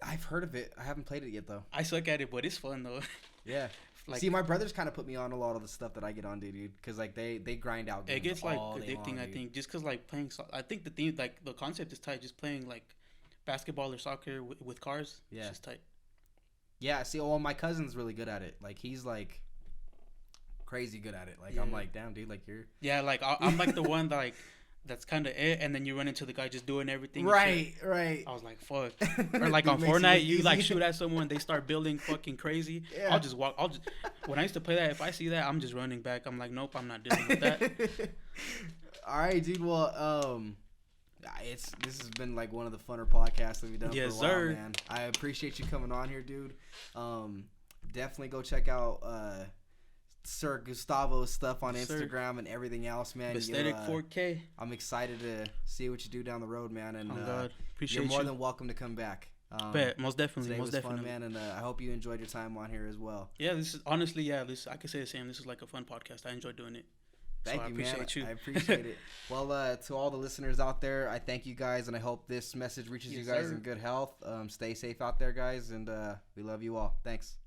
I've heard of it. I haven't played it yet though. I suck at it, but it's fun though. Yeah. Like, see, my brothers kind of put me on a lot of the stuff that I get on, dude. Because like they grind out games. It gets like long, addicting, I think, just because like playing. I think the theme, like the concept is tight. Just playing like basketball or soccer with cars. Yeah. It's just tight. Yeah. See, well, my cousin's really good at it. Like he's like crazy good at it. Like I'm like, damn, dude, like you're. Yeah, like I'm like the one that like. That's kind of it, and then you run into the guy just doing everything. Right. I was like, fuck. Or like on Fortnite, you like shoot at someone, they start building fucking crazy. Yeah. I'll just walk. When I used to play that, if I see that, I'm just running back. I'm like, nope, I'm not dealing with that. All right, dude. Well, this has been like one of the funner podcasts that we've done for a while, man. I appreciate you coming on here, dude. Definitely go check out Sir Gustavo's stuff on Instagram and everything else, man. Vesthetic4k. I'm excited to see what you do down the road, man. And appreciate you're more than welcome to come back. Most definitely. Today was fun, man, and I hope you enjoyed your time on here as well. Yeah, this is honestly, I could say the same. This is like a fun podcast. I enjoy doing it. Thank you, man. I appreciate it. Well, to all the listeners out there, I thank you guys, and I hope this message reaches you guys in good health. Stay safe out there, guys, and we love you all. Thanks.